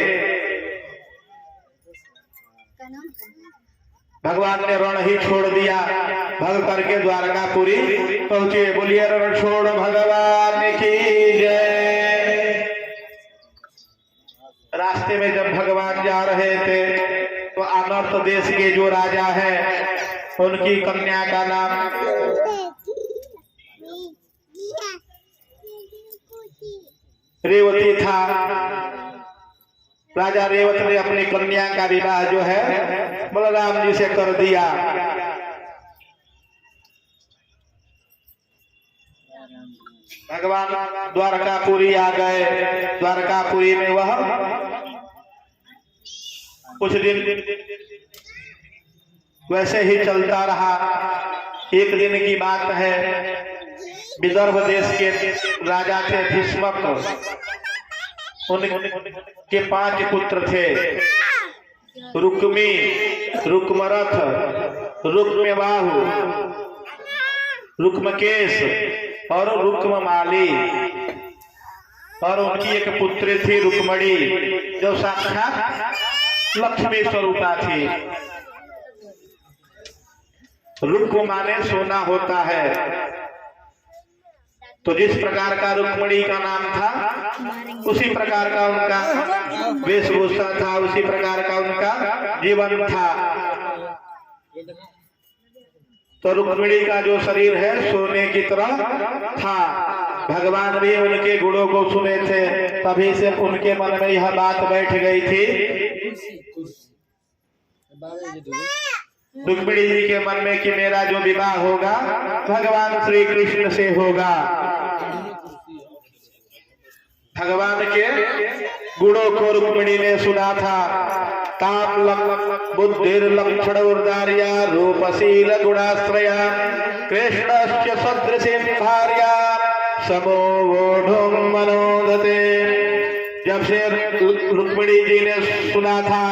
भगवान ने रण ही छोड़ दिया। भग करके द्वारकापुरी पहुंचे। बोलिए रण छोड़ भगवान की जय। रास्ते में जब भगवान जा रहे थे तो अनर्त देश के जो राजा है उनकी कन्या का नाम रेवती था। राजा रेवत ने अपनी कन्या का विवाह जो है बलराम जी से कर दिया। भगवान द्वारकापुरी आ गए। द्वारकापुरी में वह कुछ दिन वैसे ही चलता रहा। एक दिन की बात है, विदर्भ देश के राजा थे भीष्मक। उनके 5 पुत्र थे, रुक्मी, रुक्मरथ, रुक्मबाहु, रुक्मकेश और रुक्ममाली। और उनकी एक पुत्री थी रुक्मणी जो साक्षात लक्ष्मी स्वरूपा थी। रुक् माने सोना होता है। तो जिस प्रकार का रुक्मिणी का नाम था उसी प्रकार का उनका वेशभूषा था, उसी प्रकार का उनका जीवन था। तो रुक्मिणी का जो शरीर है सोने की तरह था। भगवान भी उनके गुणों को सुने थे, तभी से उनके मन में यह बात बैठ गई थी। रुक्मिणी जी के मन में कि मेरा जो विवाह होगा भगवान श्री कृष्ण से होगा। भगवान के गुणों को रुक्मिणी ने सुना था। ताम बुद्धिर लक्षण उदार्या रूपशील गुणाश्रया कृष्णस्य सदृशीं भार्या समोढुं मनोदते। जब से रुक्मिणी जी ने सुना था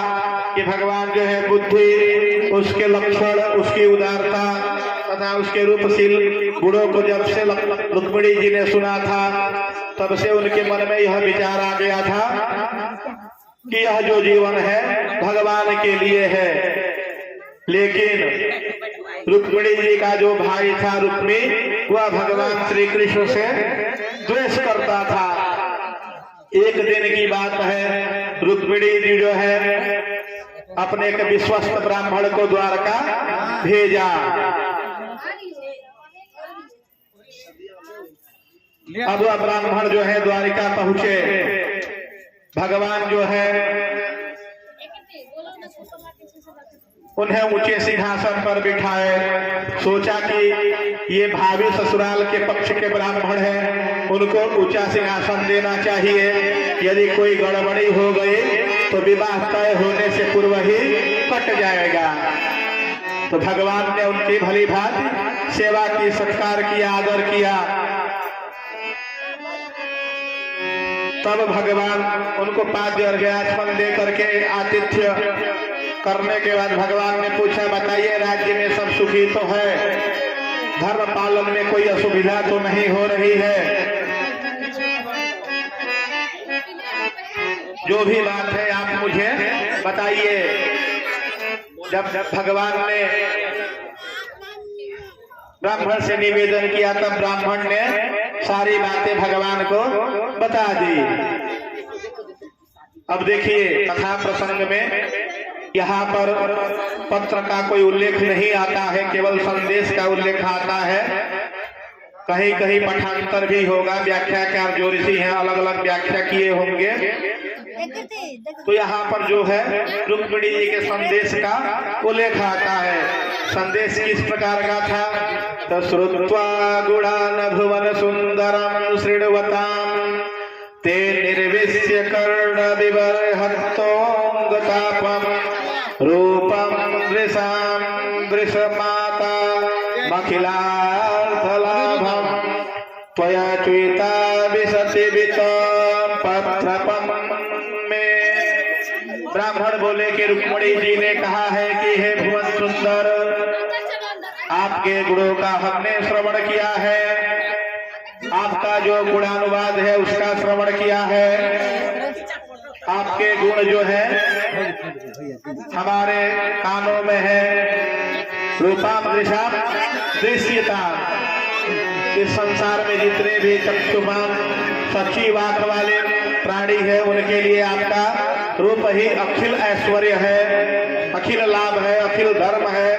कि भगवान जो है बुद्धि, उसके लक्षण, उसकी उदारता तथा उसके रूपशील गुणों को जब से रुक्मिणी जी ने सुना था, तब से उनके मन में यह विचार आ गया था कि यह जो जीवन है भगवान के लिए है। लेकिन रुक्मिणी जी का जो भाई था रुक्मी, वह भगवान श्री कृष्ण से द्वेष करता था। एक दिन की बात है, रुक्मिणी जी जो है अपने एक विश्वस्त ब्राह्मण को द्वारका भेजा। अब वह ब्राह्मण जो है द्वारिका पहुंचे। भगवान जो है उन्हें ऊंचे सिंहासन पर बिठाए। सोचा कि ये भावी ससुराल के पक्ष के ब्राह्मण हैं, उनको ऊंचा सिंहासन देना चाहिए। यदि कोई गड़बड़ी हो गई तो विवाह तय होने से पूर्व ही कट जाएगा। तो भगवान ने उनकी भली भांति सेवा की, सत्कार किया, आदर किया। तब भगवान उनको पाद्य अर्घ्याचमन दे करके आतिथ्य करने के बाद भगवान ने पूछा, बताइए राज्य में सब सुखी तो है, धर्म पालन में कोई असुविधा तो नहीं हो रही है? जो भी बात है आप मुझे बताइए। जब भगवान ने ब्राह्मण से निवेदन किया, तब ब्राह्मण ने सारी बातें भगवान को बता दी। अब देखिए कथा प्रसंग में यहाँ पर पत्र का कोई उल्लेख नहीं आता है, केवल संदेश का उल्लेख आता है। कहीं कहीं पठांतर भी होगा, व्याख्याकार जो ऋषि हैं अलग अलग व्याख्या किए होंगे। तो यहाँ पर जो है रुक्मिणी जी के संदेश का उल्लेख आता है। संदेश किस प्रकार का था? तो श्रुत्वा गुणान भुवन सुंदरम शृण्वताम ते निर्विश्य कर्ण विबर्हतोंगतापम रूपम दृशाम दृशमाता मखिलार्थलाभम त्वया च्युता विशति वितम पत्रपम में। ब्राह्मण बोले कि रुक्मिणी जी ने कहा है कि हे भुवन सुंदर, आपके गुणों का हमने श्रवण किया है, आपका जो गुणानुवाद है उसका श्रवण किया है। आपके गुण जो है हमारे कानों में है। रूपाम दृशाम दृश्यता, इस संसार में जितने भी चक्षुमान सच्ची वाक वाले प्राणी है उनके लिए आपका रूप ही अखिल ऐश्वर्य है, अखिल लाभ है, अखिल धर्म है।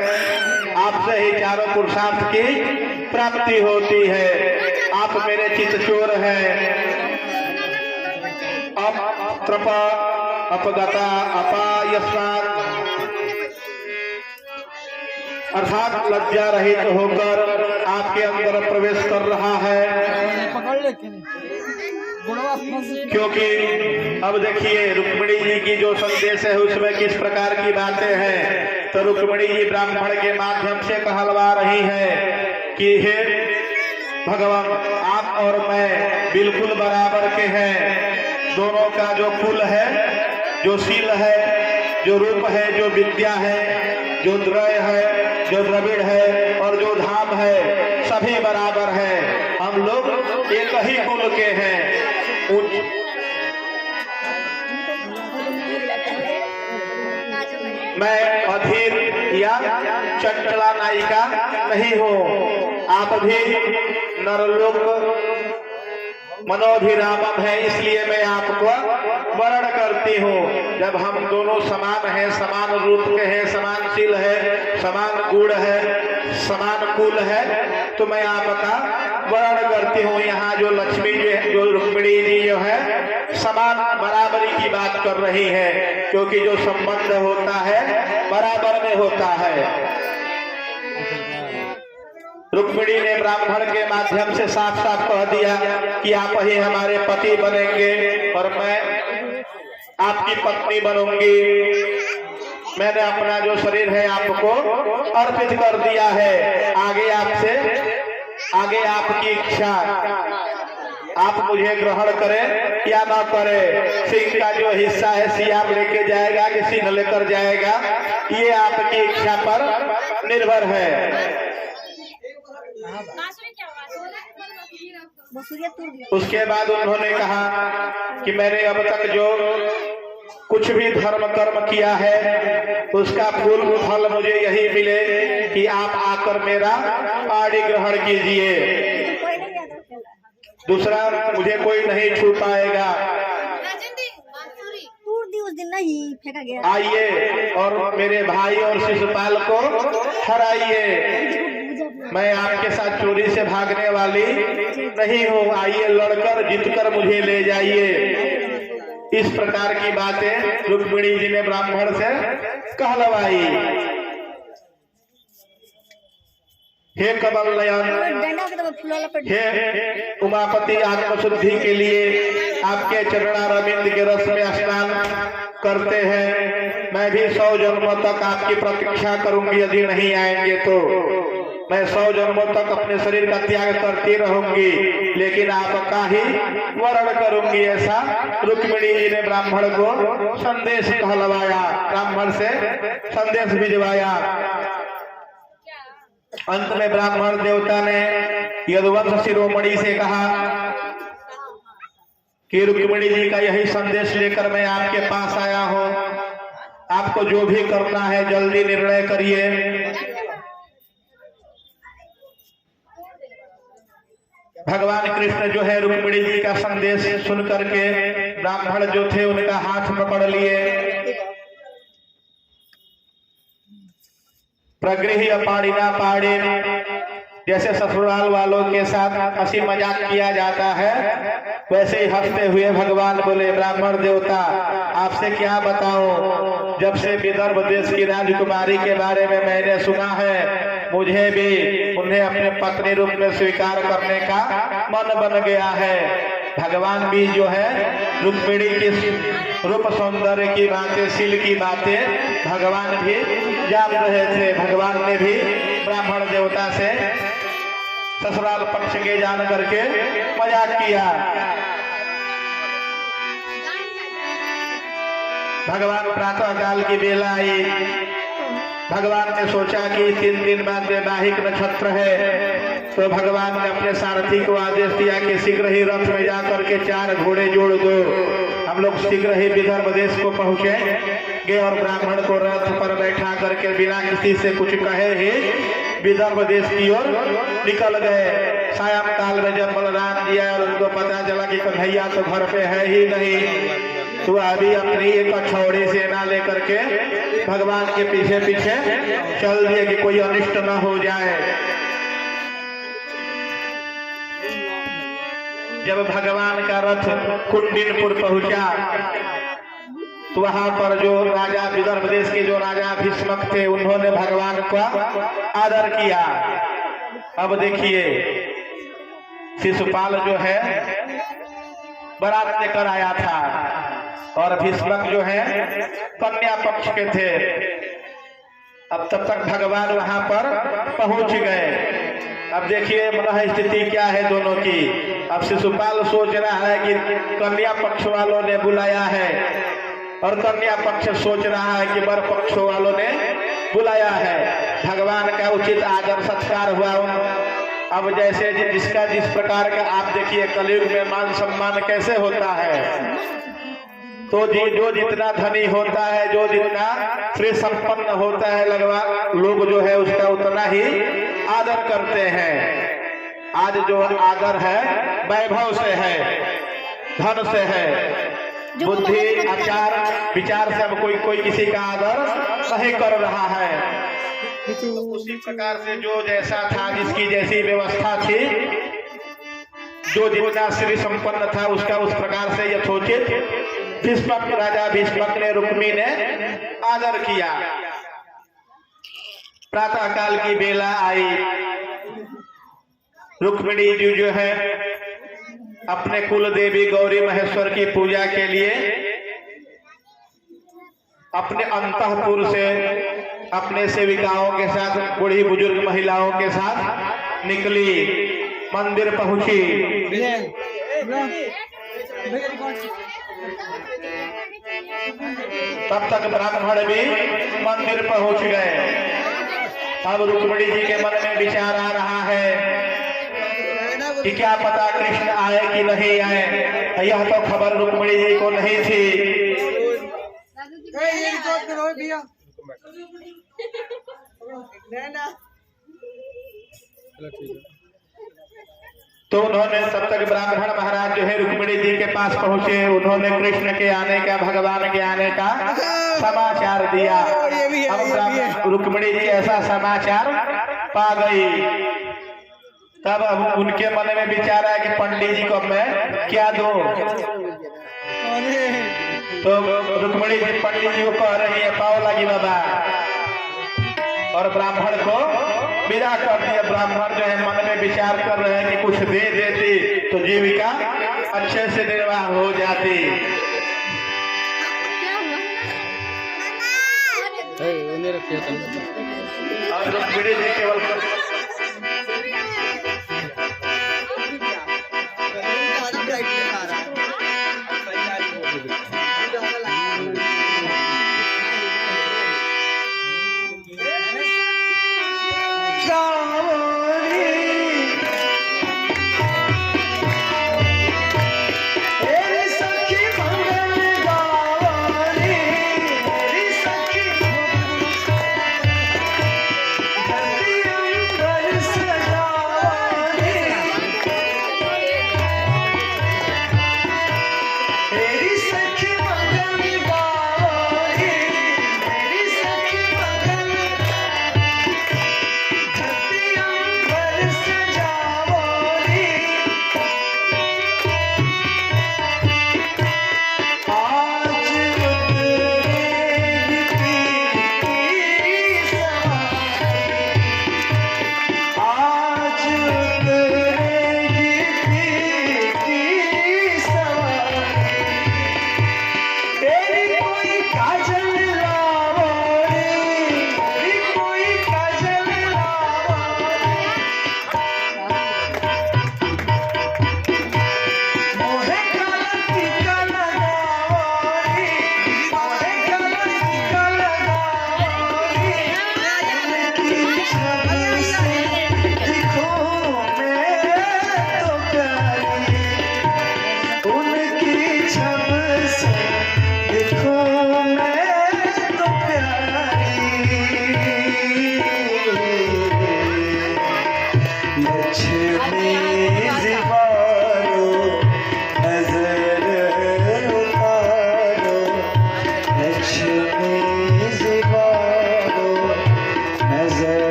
आपसे ही चारों पुरुषार्थ की प्राप्ति होती है। आप मेरे चित्तचोर हैं। अत्रपा अपगता अपायसात, अर्थात लज्जा रहित होकर आपके अंदर प्रवेश कर रहा है। क्योंकि अब देखिए रुक्मिणी जी की जो संदेश है उसमें किस प्रकार की बातें हैं। तो रुक्मिणी जी ब्राह्मण के माध्यम से कहलवा रही है कि हे भगवान, आप और मैं बिल्कुल बराबर के हैं। दोनों का जो कुल है, जो शील है, जो रूप है, जो विद्या है, जो द्रव्य है, जो द्रविड़ है और जो धाम है, सभी बराबर है। हम लोग एक ही कुल के हैं। मैं अधीर या चंचला नायिका नहीं हो। आप भी नरलोक मनोभिरामम है, इसलिए मैं आपको वर्ण करती हूँ। जब हम दोनों समान हैं, समान रूप के हैं, समानशील है, समान गुण है, समान कुल है, तो मैं आपका वर्ण करती हूँ। यहाँ जो लक्ष्मी जो रुक्मिणी जी जो है समान बराबरी की बात कर रही है, क्योंकि जो संबंध होता है बराबर में होता है। रुक्मिणी ने ब्राह्मण के माध्यम से साफ साफ कह दिया कि आप ही हमारे पति बनेंगे और मैं आपकी पत्नी बनूंगी। मैंने अपना जो शरीर है आपको अर्पित कर दिया है। आगे आपकी इच्छा, आप मुझे ग्रहण करें या ना करें। सिंह का जो हिस्सा है सियाम लेके जाएगा कि सिंह लेकर जाएगा, ये आपकी इच्छा पर निर्भर है। उसके बाद उन्होंने कहा कि मैंने अब तक जो कुछ भी धर्म कर्म किया है उसका फल मुझे यही मिले कि आप आकर मेरा आड़ी ग्रहण कीजिए। दूसरा मुझे कोई नहीं छू पाएगा। उस दिन नहीं फेंका गया। आइए और मेरे भाई और शिशुपाल को हराइए। मैं आपके साथ चोरी से भागने वाली नहीं हूँ। आइए लड़कर जीतकर मुझे ले जाइए। इस प्रकार की बातें रुक्मिणी जी ने ब्राह्मण से कहलवाई। हे कमल नयन, हे उमापति, आत्मशुद्धि के लिए आपके चरणारविंद के रस में स्नान करते हैं। मैं भी 100 जन्मों तक आपकी प्रतीक्षा करूंगी। यदि नहीं आएंगे तो मैं 100 जन्मों तक अपने शरीर का त्याग करती रहूंगी, लेकिन आपका ही वर्ण करूंगी। ऐसा रुक्मिणी जी ने ब्राह्मण को संदेश कहलवाया, ब्राह्मण से संदेश भिजवाया। अंत में ब्राह्मण देवता ने यदुवंश शिरोमणि से कहा कि रुक्मिणी जी का यही संदेश लेकर मैं आपके पास आया हूँ। आपको जो भी करना है जल्दी निर्णय करिए। भगवान कृष्ण जो है रुक्मिणी जी का संदेश सुन करके ब्राह्मण जो थे उनका हाथ पकड़ लिए। प्रगृह्य पाणिना पाणे, जैसे ससुराल वालों के साथ हंसी मजाक किया जाता है, वैसे ही हंसते हुए भगवान बोले, ब्राह्मण देवता आपसे क्या बताऊं, जब से विदर्भ देश की राजकुमारी के बारे में मैंने सुना है, मुझे भी उन्हें अपने पत्नी रूप में स्वीकार करने का मन बन गया है। भगवान भी जो है रुक्मिणी की रूप सौंदर्य की बातें, शील की बातें भगवान भी जान रहे थे। भगवान ने भी ब्राह्मण देवता से ससुराल पक्ष के जान करके मजाक किया। भगवान प्रातः काल की बेला आई। भगवान ने सोचा कि 3 दिन बाद वैवाहिक नक्षत्र है, तो भगवान ने अपने सारथी को आदेश दिया कि शीघ्र ही रथ में जाकर के 4 घोड़े जोड़ दो। हम लोग शीघ्र ही विदर्भ देश को पहुंचेंगे और ब्राह्मण को रथ पर बैठा करके बिना किसी से कुछ कहे ही विदर्भ देश की ओर निकल गए। सायं काल में जब बलराम जी आए और उनको पता चला कि कन्हैया तो घर पे है ही नहीं, तो अभी अपनी एक अछौड़ी सेना लेकर के भगवान के पीछे पीछे चल दिए कि कोई अनिष्ट न हो जाए। जब भगवान का रथ कुंडिनपुर पहुंचा तो वहां पर जो राजा, विदर्भ देश के जो राजा भीष्मक थे, उन्होंने भगवान का आदर किया। अब देखिए शिशुपाल जो है बारात लेकर आया था और भीष्मक जो है कन्या पक्ष के थे। अब तब तक भगवान वहां पर पहुंच गए। अब देखिए मन स्थिति क्या है दोनों की। अब शिशुपाल सोच रहा है कि कन्या पक्ष वालों ने बुलाया है और कन्या पक्ष सोच रहा है कि वर पक्ष वालों ने बुलाया है। भगवान का उचित आदर सत्कार हुआ। अब जैसे जिसका जिस प्रकार का आप देखिए कलयुग में मान सम्मान कैसे होता है। तो जो जितना धनी होता है, जो जितना श्री संपन्न होता है, लगभग लोग जो है उसका उतना ही आदर करते हैं। आज जो आदर है वैभव से है, धन से है, बुद्धि आचार विचार से अब कोई किसी का आदर नहीं कर रहा है। तो उसी प्रकार से जो जैसा था, जिसकी जैसी व्यवस्था थी, जो जितना श्री संपन्न था उसका उस प्रकार से यथोचित भीष्मक राजा भीष्मक ने रुक्मी ने आदर किया। प्रातः काल की बेला आई, रुक्मिणी जी जो है अपने कुल देवी गौरी महेश्वर की पूजा के लिए अपने अंतःपुर से अपने सेविकाओं के साथ, बूढ़ी बुजुर्ग महिलाओं के साथ निकली, मंदिर पहुंची। तब तक ब्राह्मण भी मंदिर पहुंच गए। अब रुक्मिणी जी के मन में विचार आ रहा है कि क्या पता कृष्ण आए कि नहीं आए। यह तो खबर रुक्मिणी जी को नहीं थी। तो उन्होंने तब तक ब्राह्मण महाराज जो है रुक्मिणी जी के पास पहुंचे। उन्होंने कृष्ण के आने का, भगवान के आने का समाचार दिया। अब रुक्मिणी जी ऐसा समाचार पा गई। तब अब उनके मन में विचार आया कि पंडित जी को मैं क्या दूं। तो रुक्मिणी जी पंडित जी को कह रही है, पाओ लगी बाबा, और ब्राह्मण को विदा कर दिया। ब्राह्मण जो है मन में विचार कर रहे हैं कि कुछ दे देती तो जीविका अच्छे से निर्वाह हो जाती। और रुक्मिणी जी केवल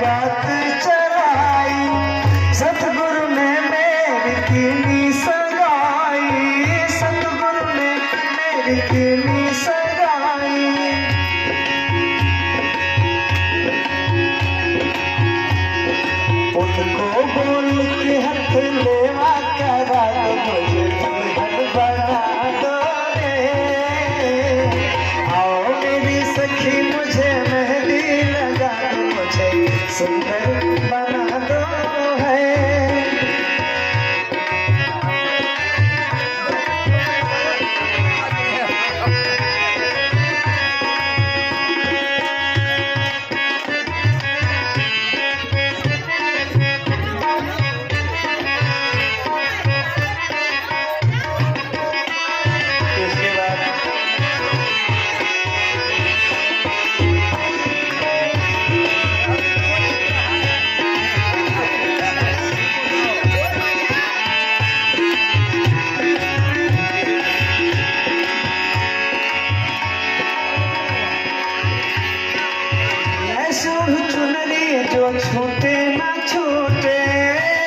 बात चलाई, सतगुरु ने मेरी कीनी सगाई, सतगुरु ने मेरी कीनी सगाई। उनको बोल के हथ लेवा करा दो, मुझे दुल्हन बना दो रे। आओ मेरी सखी मुझे मेहंदी लगा दो, मुझे सुंदर बना दो है। इसके बाद ऐसी चुनरी जो छूटे ना छूटे,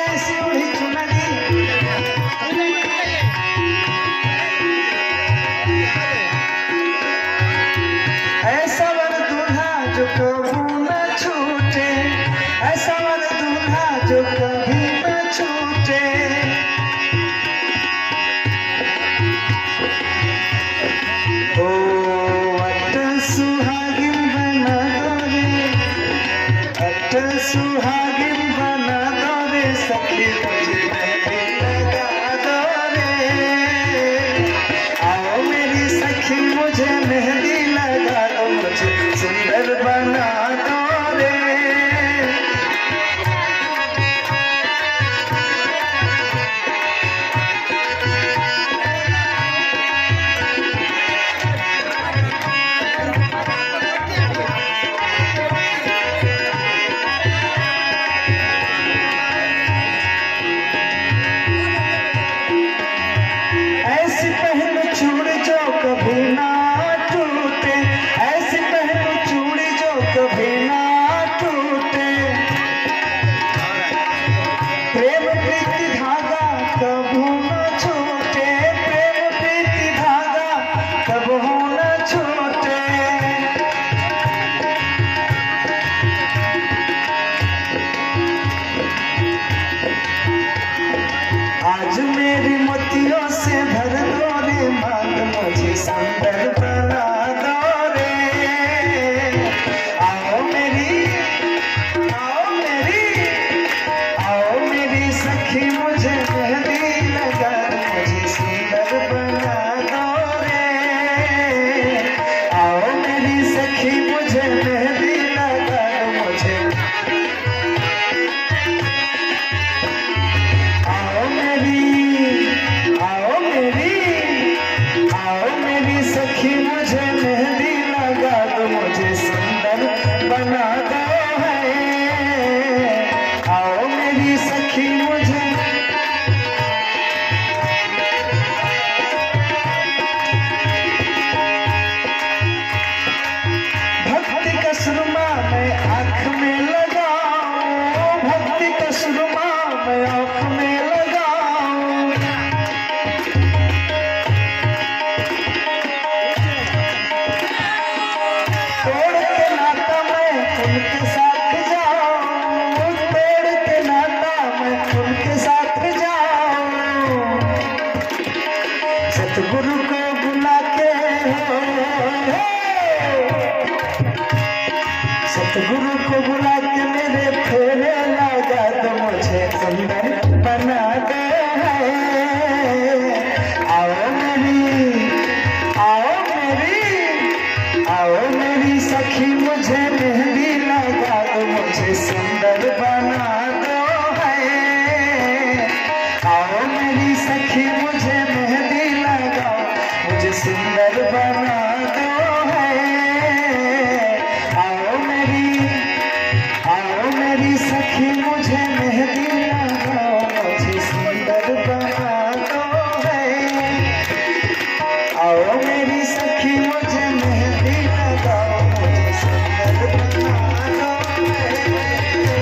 ऐसी चुनरी ऐसा वर दूल्हा जो कभी न छूटे, ऐसा वर दूल्हा जो कभी न छूटे। ओ अटल सुहागिन बना दो रे, अटल सुहागिन बना दो रे, सखी मुझे मेहंदी लगा दो रे। आओ मेरी सखी मुझे मेहंदी लगा दो, मुझे सुंदर बना दो रे। ऐसी पहन चूड़ी जो कभी ना टूटे, ऐसी पहन चूड़ी जो कभी ना टूटे। प्रेम प्रीति धागा कभू न छूटे, प्रेम प्रीति धागा कभू न छूटे। आज मेरी मोतियों से भर दो रे मांग, मुझे सुंदर बना दो रे। आओ मेरी, आओ मेरी, आओ मेरी सखी मुझे मेहंदी लगा दो, मुझे सुंदर बना दो रे। आओ मेरी सखी मुझे मेहंदी लगा दो, मुझे आओ मेरी, आओ मेरी, आओ मेरी सखी मुझे मेहंदी लगा दो, मुझे सुंदर बना दो है। आओ मेरी सखी मुझे भक्ति का सुरमा मैं आँख में लगाऊं, भक्ति का सुरमा मैं आँख में लगाऊं। तोड़ के नाता मैं उनके साथ जाऊं, तोड़ के नाता मैं उनके साथ जाऊं। सतगुरु को बुला के सतगुरु को बुला के मेरे फेरे लगा दो, मुझे सुंदर बना दो है। आओ मेरी, आओ मेरी, आओ मेरी सखी मुझे मेहंदी लगा दो, मुझे सुंदर बना दो है। आओ मेरी सखी मुझे मेहंदी लगा, मुझे सुंदर बना दो है। आओ मेरी सखी मुझे मेहंदी लगाओ, मुझे सुंदर बना दो है। आओ मेरी सखी मुझे मेहंदी लगाओ, मुझे सुंदर बना दो है।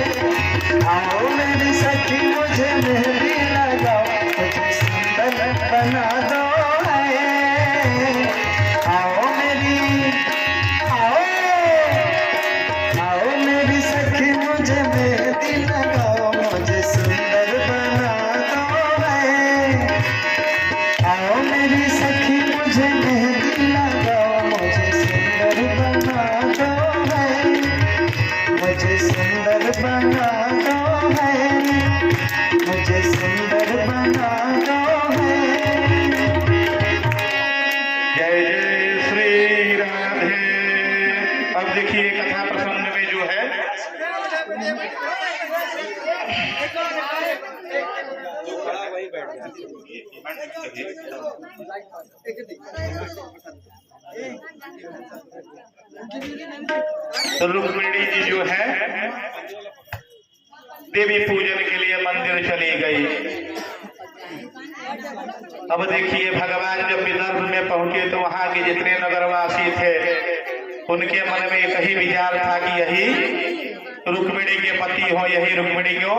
तो रुक्मिणी जी जो है देवी पूजन के लिए मंदिर चली गई। अब देखिए भगवान जब विदर्भ में पहुंचे तो वहां के जितने नगरवासी थे उनके मन में एक ही विचार था कि यही रुक्मिणी के पति हो, यही रुक्मिणी को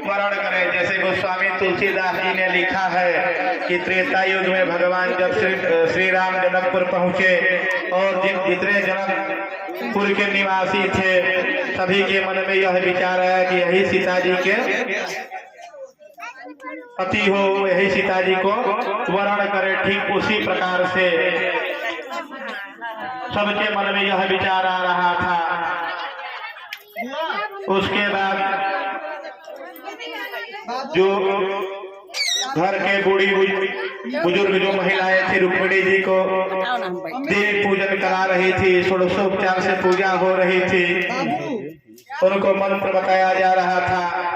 वरण करें। जैसे गोस्वामी तुलसीदास जी ने लिखा है कि त्रेता युग में भगवान जब श्री राम जनकपुर पहुंचे और जितने जनकपुर के निवासी थे सभी के मन में यह विचार आया कि यही सीता जी के पति हो, यही सीता जी को वरण करे। ठीक उसी प्रकार से सबके मन में यह विचार आ रहा था। उसके बाद जो घर के बूढ़ी बुजुर्ग जो महिलाएं थी रुक्मिणी जी को देवी पूजन करा रही थी, षोडशोपचार से पूजा हो रही थी, उनको मंत्र बताया जा रहा था।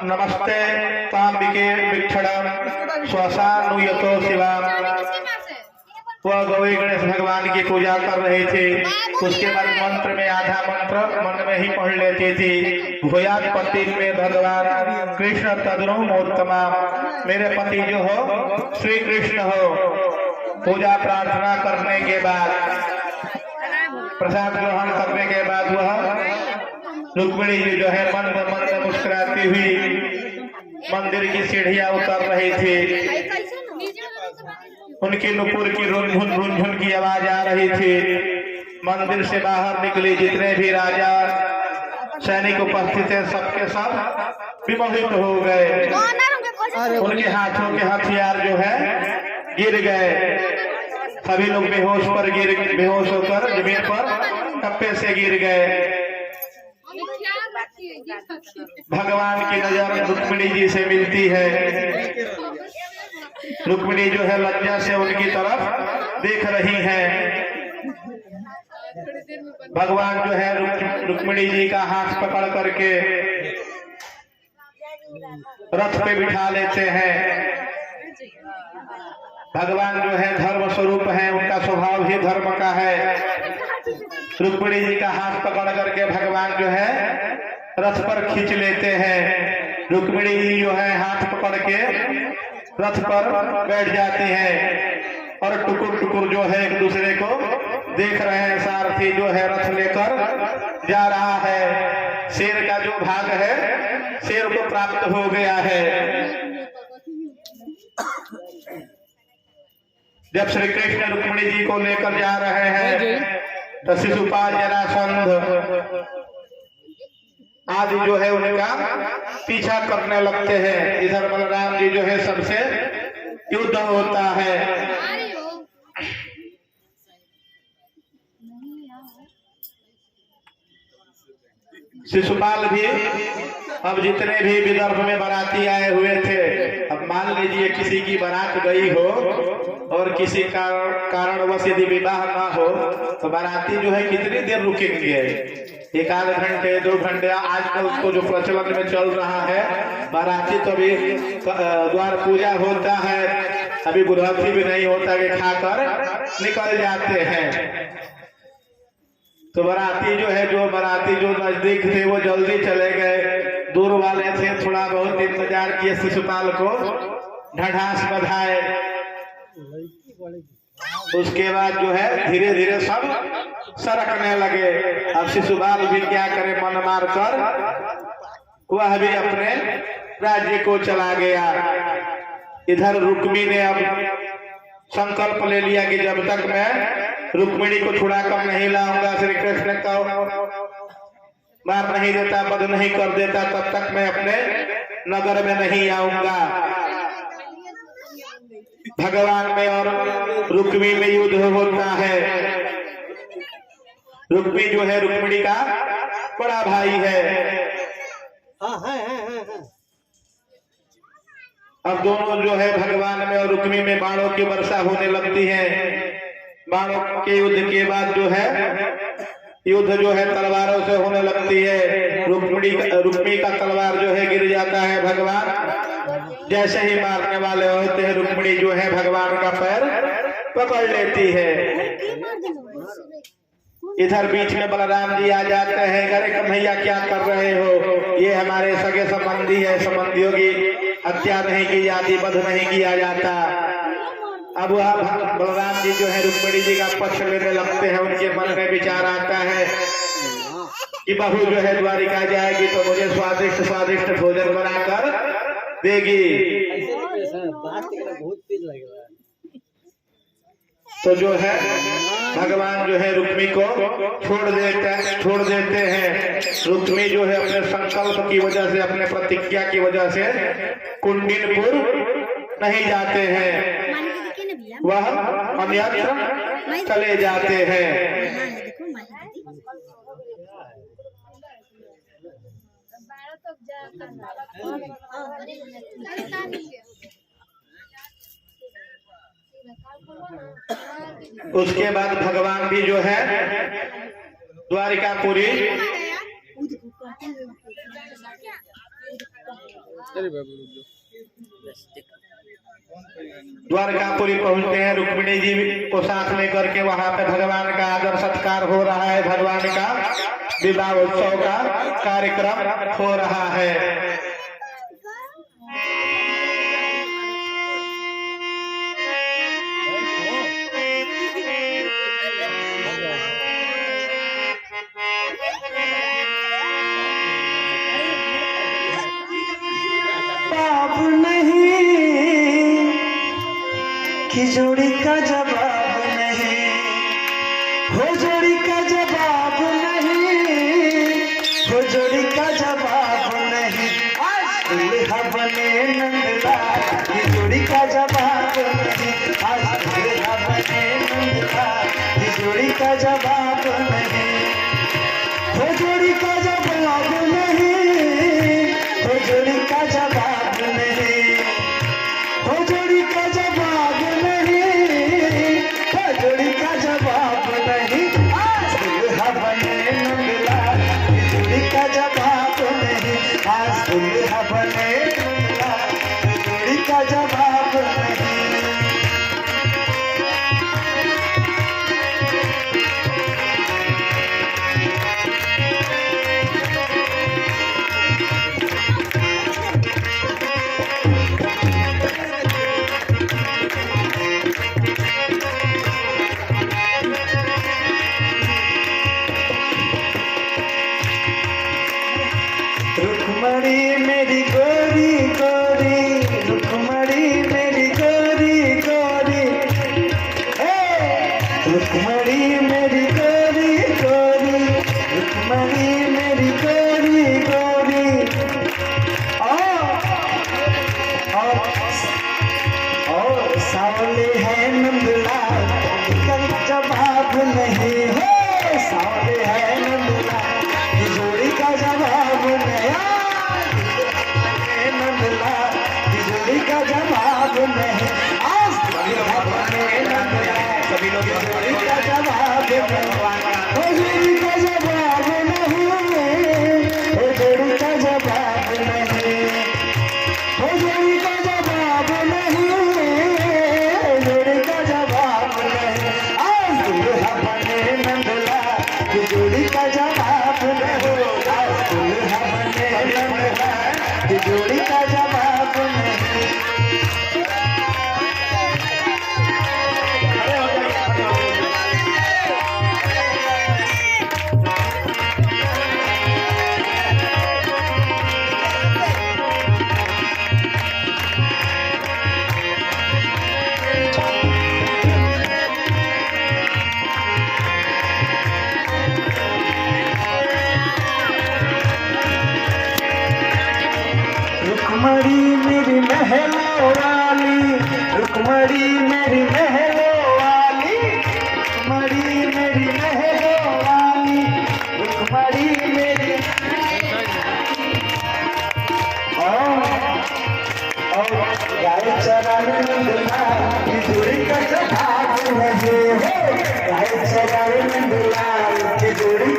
नमस्ते तांबिके वीक्षणम स्वसानुयतो शिवा। वह गौरी गणेश भगवान की पूजा कर रहे थे। उसके बाद मंत्र में आधा मंत्र मन में ही पढ़ लेती थी। भूयात पति में भगवान कृष्ण तदनुमोत्तमा। मेरे पति जो हो श्री कृष्ण हो। पूजा प्रार्थना करने के बाद प्रसाद ग्रहण करने के बाद वह रुक्मिणी जी जो है मंद मंद मुस्कुराती हुई मंदिर की सीढ़ियां उतर रही थी। उनकी नुपुर की रुनझुन की आवाज आ रही थी। मंदिर से बाहर निकली जितने भी राजा सैनिक उपस्थित थे सबके सब विमोहित हो गए। उनके हाथों के हथियार जो है गिर गए। सभी लोग बेहोश होकर जमीन पर टप्पे से गिर गए। भगवान की नजर रुक्मिणी जी से मिलती है। रुक्मिणी जो है लज्जा से उनकी तरफ देख रही हैं। भगवान जो है रुक्मिणी जी का हाथ पकड़ करके रथ पे बिठा लेते हैं। भगवान जो है धर्म स्वरूप है, उनका स्वभाव ही धर्म का है। रुक्मिणी जी का हाथ पकड़ करके भगवान जो है रथ पर खींच लेते हैं। रुक्मिणी जी जो है हाथ पकड़ के रथ पर बैठ जाते हैं और टुकुर टुकुर जो है एक दूसरे को देख रहे हैं। सारथी जो है रथ लेकर जा रहा है। शेर का जो भाग है शेर को प्राप्त हो गया है। जब श्री कृष्ण रुक्मिणी जी को लेकर जा रहे हैं तो शिशुपाल जरासंध आदि जो है उनका पीछा करने लगते हैं। इधर बलराम जी जो है सबसे युद्ध होता है। शिशुपाल भी अब जितने भी विदर्भ में बाराती आए हुए थे, अब मान लीजिए किसी की बारात गई हो और किसी कारणवश यदि विवाह ना हो तो बाराती जो है कितनी देर रुकेंगे? एक आध घंटे 2 घंटे। आजकल तो जो प्रचलन में चल रहा है बाराती तो अभी द्वार पूजा होता है, अभी बुढ़ापी भी नहीं होता कि खाकर निकल जाते हैं। तो बाराती जो नजदीक थे वो जल्दी चले गए। दूर वाले थे थोड़ा बहुत इंतजार किए, शिशुपाल को ढढ़ास बधाए। उसके बाद जो है धीरे धीरे सब सरकने लगे। अब शिशुपाल भी क्या करे, मन मार कर वह भी अपने राज्य को चला गया। इधर रुक्मी ने अब संकल्प ले लिया कि जब तक मैं रुक्मिणी को छुड़ा कर नहीं लाऊंगा, श्री कृष्ण को मार नहीं देता, बध नहीं कर देता, तब तक मैं अपने नगर में नहीं आऊंगा। भगवान में और रुक्मी में युद्ध होता है। रुक्मी जो है रुक्मिणी का बड़ा भाई है। अब दोनों जो है भगवान में और रुक्मी में बाणों की वर्षा होने लगती है। बाणों के युद्ध के बाद जो है युद्ध जो है तलवारों से होने लगती है। रुक्मी का तलवार जो है गिर जाता है। भगवान जैसे ही मारने वाले होते हैं, रुक्मिणी जो है भगवान का पैर पकड़ लेती है। इधर बीच में बलराम जी आ जाते हैं। अरे कन्हैया क्या कर रहे हो, ये हमारे सगे संबंधी है, संबंधियों की हत्या नहीं की जाती, वध नहीं किया जाता। अब वह बलराम जी जो है रुक्मिणी जी का पक्ष लेने लगते हैं। उनके मन में विचार आता है कि बहू जो है द्वारिका जाएगी तो मुझे स्वादिष्ट स्वादिष्ट भोजन बनाकर देगी। तो जो है भगवान जो है रुक्मी को छोड़ देते हैं। रुक्मी जो है अपने संकल्प की वजह से, अपने प्रतिज्ञा की वजह से कुंडिनपुर नहीं जाते हैं, वह अन्यत्र चले जाते हैं। उसके बाद भगवान भी जो है द्वारिकापुरी पहुंचते हैं। रुक्मिणी जी को साथ में करके वहां पे भगवान का आदर सत्कार हो रहा है। भगवान का विवाह उत्सव का कार्यक्रम हो रहा है। कि जोड़ी का जवाब नहीं, हो जोड़ी का जवाब नहीं, हो जोड़ी का जवाब नहीं। आज दुल्हा बने नंदलाल, कि जोड़ी का जवाब नहीं। आज दुल्हा बने नंदलाल, कि जोड़ी का जवाब नहीं, हो जोड़ी का जवाब नहीं, हो जोड़ी का जवाब नहीं, हो जोड़ी का जवाब जोड़ी का जवाब नहीं। आज दुल्हा बने नंदलाल, जोड़ी का जवाब नहीं। आज दुल्हा बने नंदलाल, जोड़ी का जवाब नहीं। रुक्मणी मेरी गोरी गोरी, रुक्मणी मेरी गोरी गोरी, रुक्मणी मेरी गोरी गोरी, रुक्मणी मेरी गोरी गोरी। और सावले है नंदलाल, कल जवाब नहीं है। सावले है नंदलाल, जोड़ी का जवाब नहीं। नंदलाल, जोड़ी का जवाब नहीं। आज दुल्हा बने नंदलाल, सभी लोग जोड़ी का जवाब नहीं। जोड़ी का जवाब नहीं, जोड़ी का जवाब नहीं, जोड़ी का जवाब नहीं, जोड़ी का जवाब नहीं। आज दुल्हा बने नंदलाल, जोड़ी का जवाब नहीं। आज दुल्हा बने नंदलाल, जोड़ी का जवाब नहीं। रुक्मणी मेरी महलों वाली, रुक्मणी मेरी महलों वाली, रुक्मणी मेरी महलों वाली, रुक्मणी मेरी। और गाय चराने नंदलाल, की जोड़ी का जवाब नहीं है। गाय चराने नंदलाल, की जोड़ी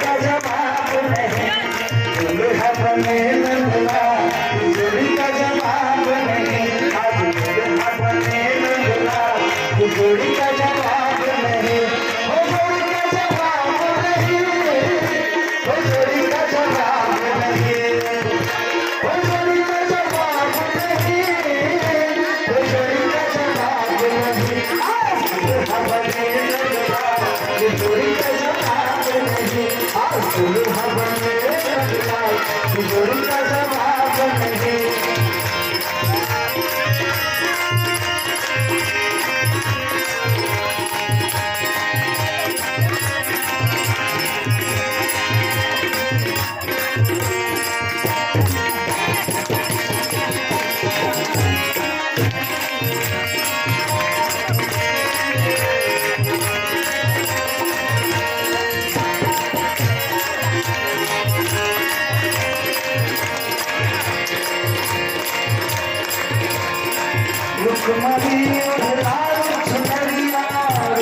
रुक्मणी ओढ़े लाल चुनरिया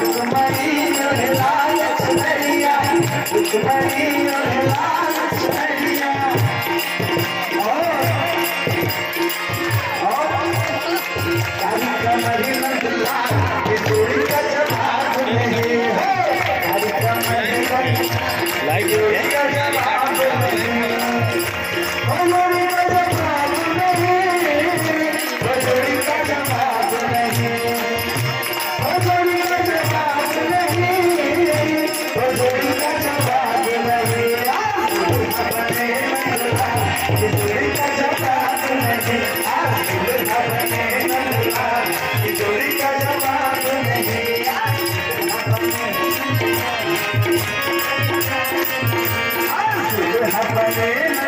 रुक्मणी ओढ़े लाल चुनरिया रुक्मणी ओढ़े लाल चुनरिया काली कमरी नंदला ये जोड़ी का जवाब नहीं है काली कमरी नंदला जोड़ी का जवाब नहीं ओ जोड़ी का जवाब नहीं ओ जोड़ी का जवाब नहीं ओ जोड़ी का जवाब नहीं ओ जोड़ी का जवाब नहीं अपने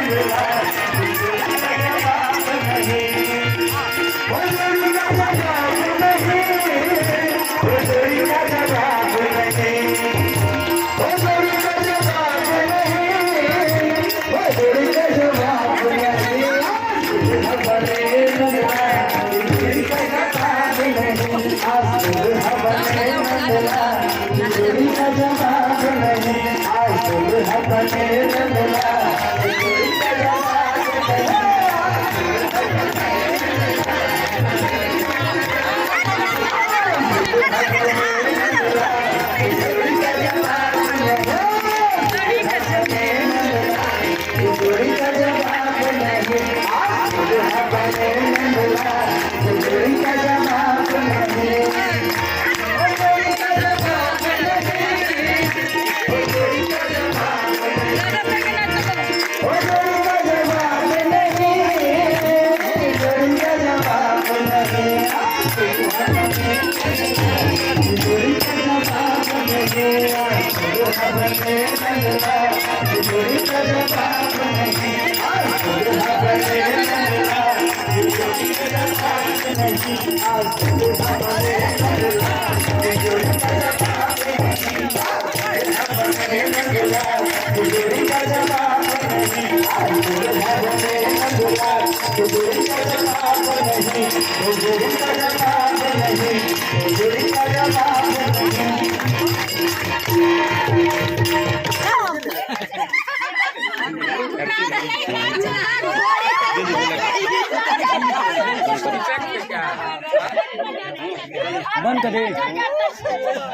नंदला ये जोड़ी का जवाब नहीं अपने नंदला ये जोड़ी का जवाब नहीं अपने नंदला ये जोड़ी का जवाब नहीं ओ जोड़ी का जवाब नहीं ओ जोड़ी का जवाब नहीं ओ जोड़ी का जवाब नहीं ओ जोड़ी का जवाब नहीं अपने नंदला ये जोड़ी का जवाब नहीं अपने नंदला ये जोड़ी का जवाब नहीं अपने नंदला ये जोड़ी का जवाब बंद कर दे।